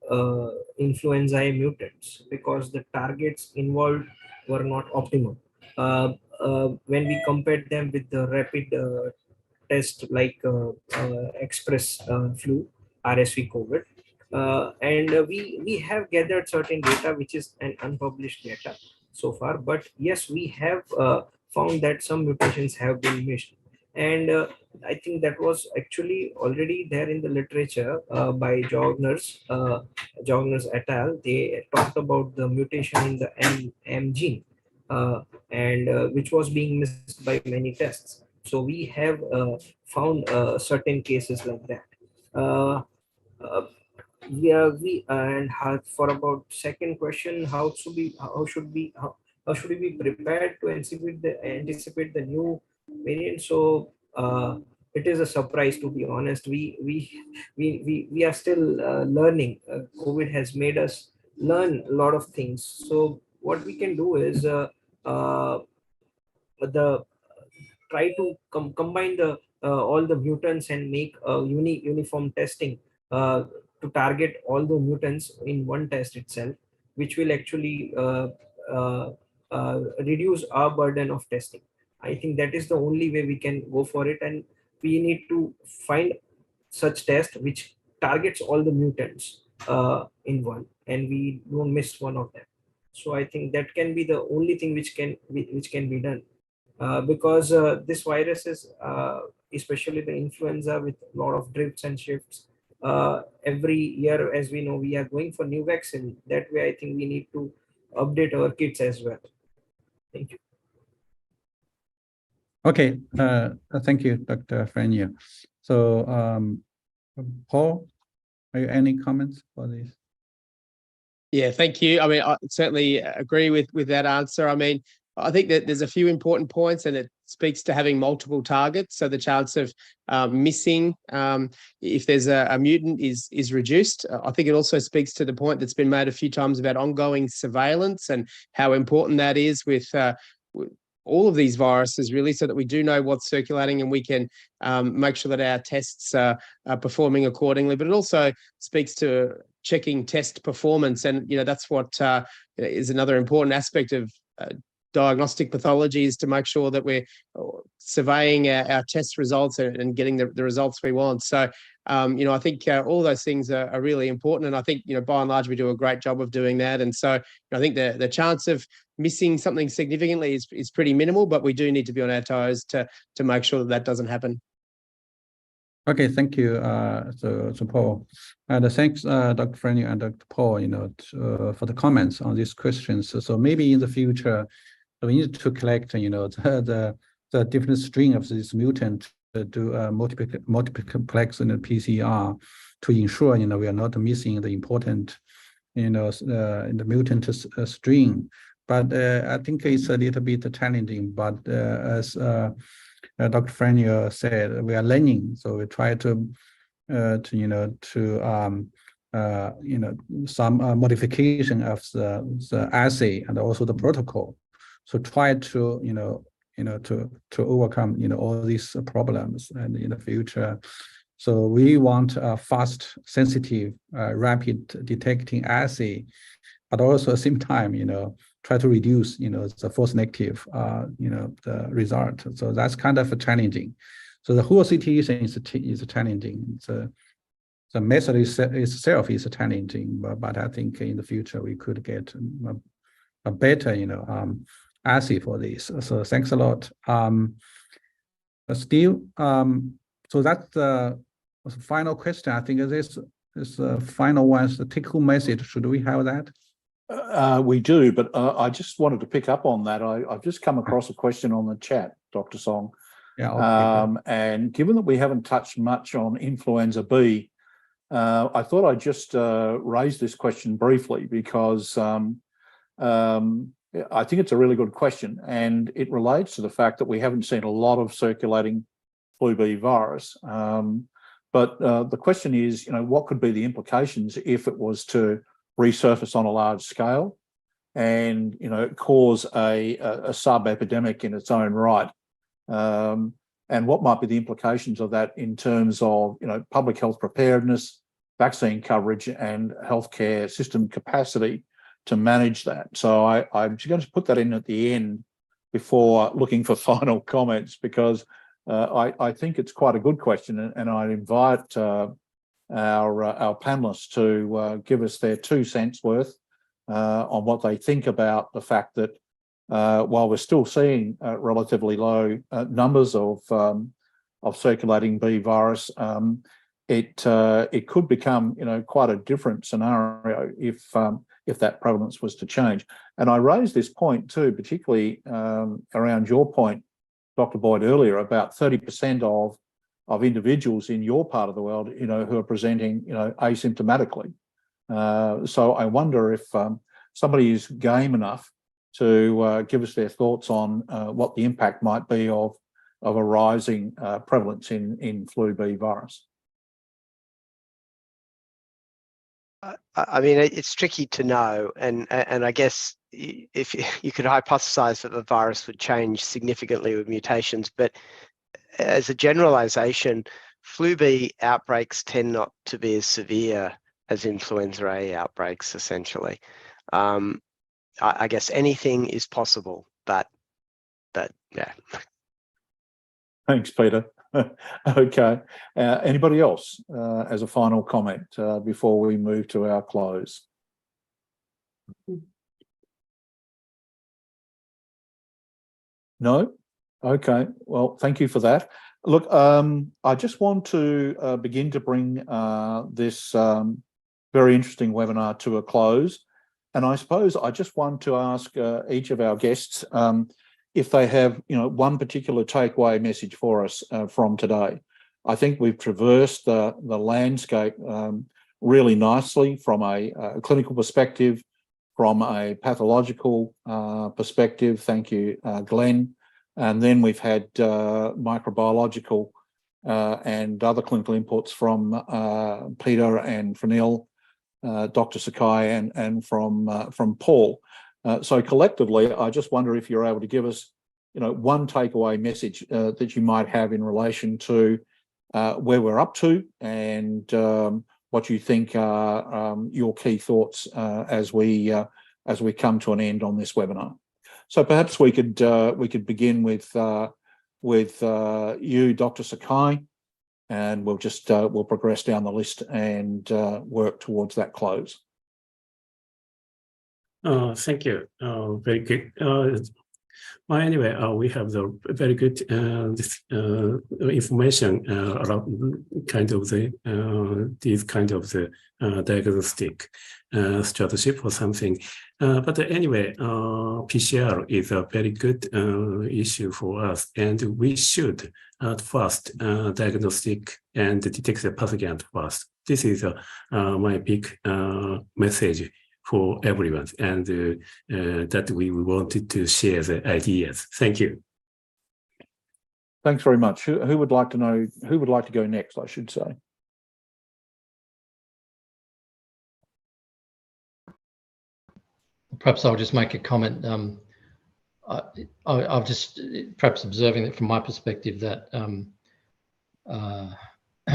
influenza A mutants because the targets involved were not optimal. When we compared them with the rapid test like express flu, RSV COVID, and we have gathered certain data which is an unpublished data so far, but yes, we have found that some mutations have been missed, and I think that was actually already there in the literature by Jogners et al. They talked about the mutation in the M gene and which was being missed by many tests. So we have found certain cases like that. For about second question, how should we be prepared to anticipate the new variant? So it is a surprise, to be honest. We are still learning. COVID has made us learn a lot of things. So what we can do is try to combine the all the mutants and make a uniform testing to target all the mutants in one test itself, which will actually reduce our burden of testing. I think that is the only way we can go for it, and we need to find such test which targets all the mutants in one, and we don't miss one of them. So I think that can be the only thing which can be done, because this virus is, especially the influenza, with a lot of drifts and shifts. Every year, as we know, we are going for new vaccine. That way, I think we need to update our kits as well. Thank you. Okay, thank you, Dr. Frenier. So, Paul, are you any comments for this? Yeah, thank you. I mean, I certainly agree with that answer. I mean, I think that there's a few important points, and it speaks to having multiple targets. So the chance of missing if there's a mutant is reduced. I think it also speaks to the point that's been made a few times about ongoing surveillance and how important that is with all of these viruses, really, so that we do know what's circulating and we can make sure that our tests are performing accordingly. But it also speaks to checking test performance, and that's what is another important aspect of diagnostic pathology, is to make sure that we're surveying our test results and getting the results we want. So, I think all those things are really important. And I think, by and large, we do a great job of doing that. And so I think the chance of missing something significantly is pretty minimal, but we do need to be on our toes to make sure that doesn't happen. Okay, thank you, so Paul, and thanks, Dr. Franny and Dr. Paul, for the comments on these questions. So maybe in the future, we need to collect, the different string of this mutant, do multiplex in the PCR to ensure, we are not missing the important, in the mutant string. But I think it's a little bit challenging. But as Dr. Franny said, we are learning, so we try to some modification of the assay and also the protocol. So try to to overcome all these problems and in the future. So we want a fast, sensitive, rapid detecting assay, but also at the same time, try to reduce, the false negative, the result. So that's kind of challenging. So the whole situation is challenging. The method itself is challenging, but I think in the future we could get a better, assay for this. So thanks a lot. Steve, so that's the final question. I think this is the final one, the take-home message. Should we have that? We do, but I just wanted to pick up on that. I've just come across a question on the chat, Dr. Song. Yeah. Okay, and given that we haven't touched much on influenza B, I thought I'd just raise this question briefly because I think it's a really good question, and it relates to the fact that we haven't seen a lot of circulating flu B virus. But the question is, what could be the implications if it was to resurface on a large scale and, cause a sub-epidemic in its own right? And what might be the implications of that in terms of, public health preparedness, vaccine coverage, and healthcare system capacity to manage that? So I'm just going to put that in at the end before looking for final comments, because I think it's quite a good question, and I invite our panelists to give us their 2 cents worth on what they think about the fact that while we're still seeing relatively low numbers of circulating B virus, it could become quite a different scenario if that prevalence was to change. And I raised this point too, particularly around your point, Dr. Boyd, earlier about 30% of individuals in your part of the world, who are presenting, asymptomatically. So I wonder if somebody is game enough to give us their thoughts on what the impact might be of a rising prevalence in flu B virus. I mean, it's tricky to know, and I guess if you could hypothesize that the virus would change significantly with mutations, but as a generalization, flu B outbreaks tend not to be as severe as influenza A outbreaks, essentially. I guess anything is possible, but yeah. Thanks, Peter. Okay. Anybody else as a final comment before we move to our close? No? Okay. Well, thank you for that. Look, I just want to begin to bring this very interesting webinar to a close. And I suppose I just want to ask each of our guests if they have, one particular takeaway message for us from today. I think we've traversed the landscape really nicely from a clinical perspective, from a pathological perspective. Thank you, Glenn. And then we've had microbiological and other clinical inputs from Peter and Franil, Dr. Sakai, and from Paul. So collectively, I just wonder if you're able to give us, one takeaway message that you might have in relation to where we're up to and what you think are your key thoughts as we come to an end on this webinar. So perhaps we could begin with you, Dr. Sakai, and we'll progress down the list and work towards that close. Thank you. Very good. Well, anyway, we have the very good information around kind of the these kind of the diagnostic strategy for something. But anyway, PCR is a very good issue for us, and we should at first diagnostic and detect the pathogen first. This is my big message for everyone, and that we wanted to share the ideas. Thank you. Thanks very much. Who would like to know? Who would like to go next, I should say? Perhaps I'll just make a comment. I've just perhaps observing that from my perspective that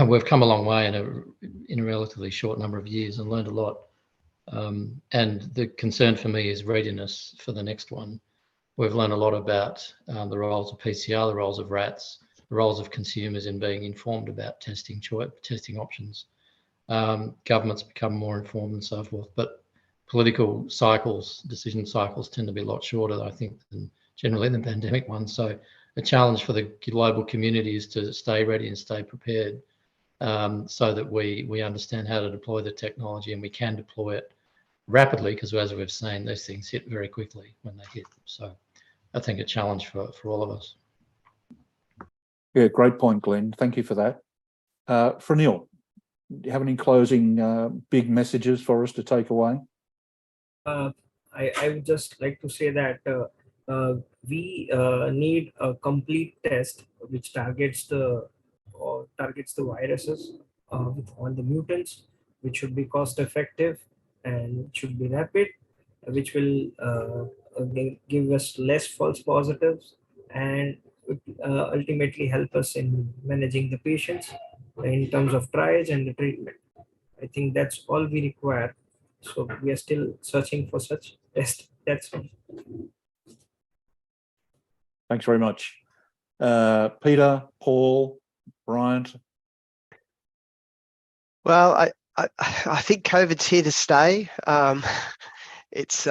we've come a long way in a relatively short number of years and learned a lot. And the concern for me is readiness for the next one. We've learned a lot about the roles of PCR, the roles of rats, the roles of consumers in being informed about testing options. Governments become more informed and so forth, but political cycles, decision cycles tend to be a lot shorter, I think, than generally the pandemic ones. So a challenge for the global community is to stay ready and stay prepared so that we understand how to deploy the technology, and we can deploy it rapidly, because as we've seen, these things hit very quickly when they hit. So I think a challenge for all of us. Yeah, great point, Glenn. Thank you for that. For Neil, do you have any closing big messages for us to take away? I would just like to say that we need a complete test which targets the viruses with all the mutants, which should be cost effective and should be rapid, which will give us less false positives and ultimately help us in managing the patients in terms of triage and the treatment. I think that's all we require. So we are still searching for such test. That's all. Thanks very much. Peter, Paul, Bryant. Well, I think COVID's here to stay. It's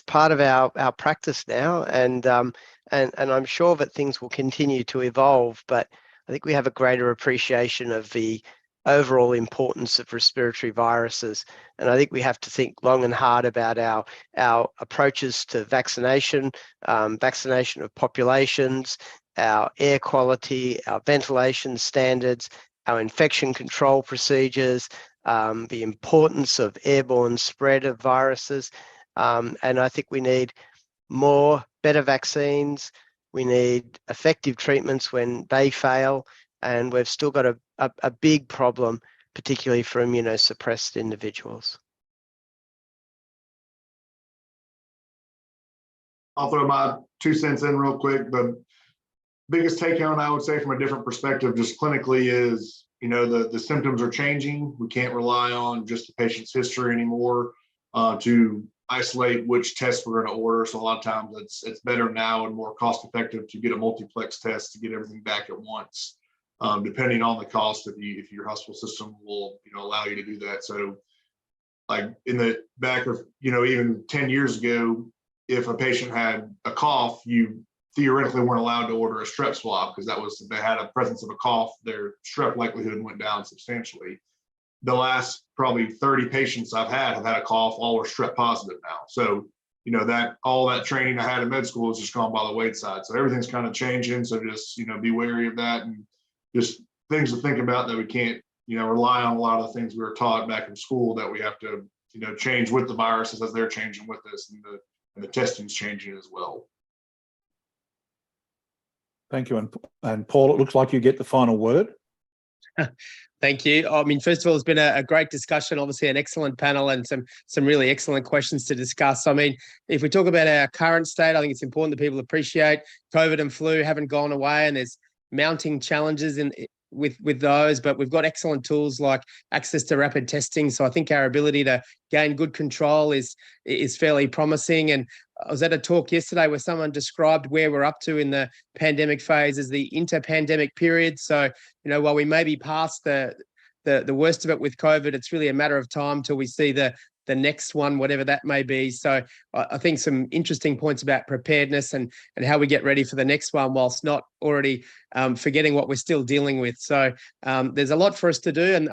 part of our practice now, and I'm sure that things will continue to evolve. But I think we have a greater appreciation of the overall importance of respiratory viruses, and I think we have to think long and hard about our approaches to vaccination, vaccination of populations, our air quality, our ventilation standards, our infection control procedures, the importance of airborne spread of viruses. And I think we need better vaccines. We need effective treatments when they fail. And we've still got a big problem, particularly for immunosuppressed individuals. I'll throw my 2 cents in real quick. The biggest take home, I would say, from a different perspective, just clinically, is the symptoms are changing. We can't rely on just the patient's history anymore to isolate which tests we're going to order. So a lot of times it's better now and more cost effective to get a multiplex test to get everything back at once, depending on the cost if your hospital system will allow you to do that. So like in the back of even 10 years ago, if a patient had a cough, you theoretically weren't allowed to order a strep swab, because they had a presence of a cough, their strep likelihood went down substantially. The last probably 30 patients I've had a cough, all are strep positive now. So all that training I had in med school has just gone by the wayside. So everything's kind of changing. So just be wary of that, and just things to think about, that we can't rely on a lot of the things we were taught back in school, that we have to change with the viruses as they're changing with us, and the testing's changing as well. Thank you. And Paul, it looks like you get the final word. Thank you. I mean, first of all, it's been a great discussion, obviously an excellent panel and some really excellent questions to discuss. I mean, if we talk about our current state, I think it's important that people appreciate COVID and flu haven't gone away, and there's mounting challenges with those, but we've got excellent tools like access to rapid testing. So I think our ability to gain good control is fairly promising. And I was at a talk yesterday where someone described where we're up to in the pandemic phase as the inter-pandemic period. So, while we may be past the worst of it with COVID, it's really a matter of time till we see the the next one, whatever that may be. So I think some interesting points about preparedness and how we get ready for the next one whilst not already forgetting what we're still dealing with. So there's a lot for us to do, and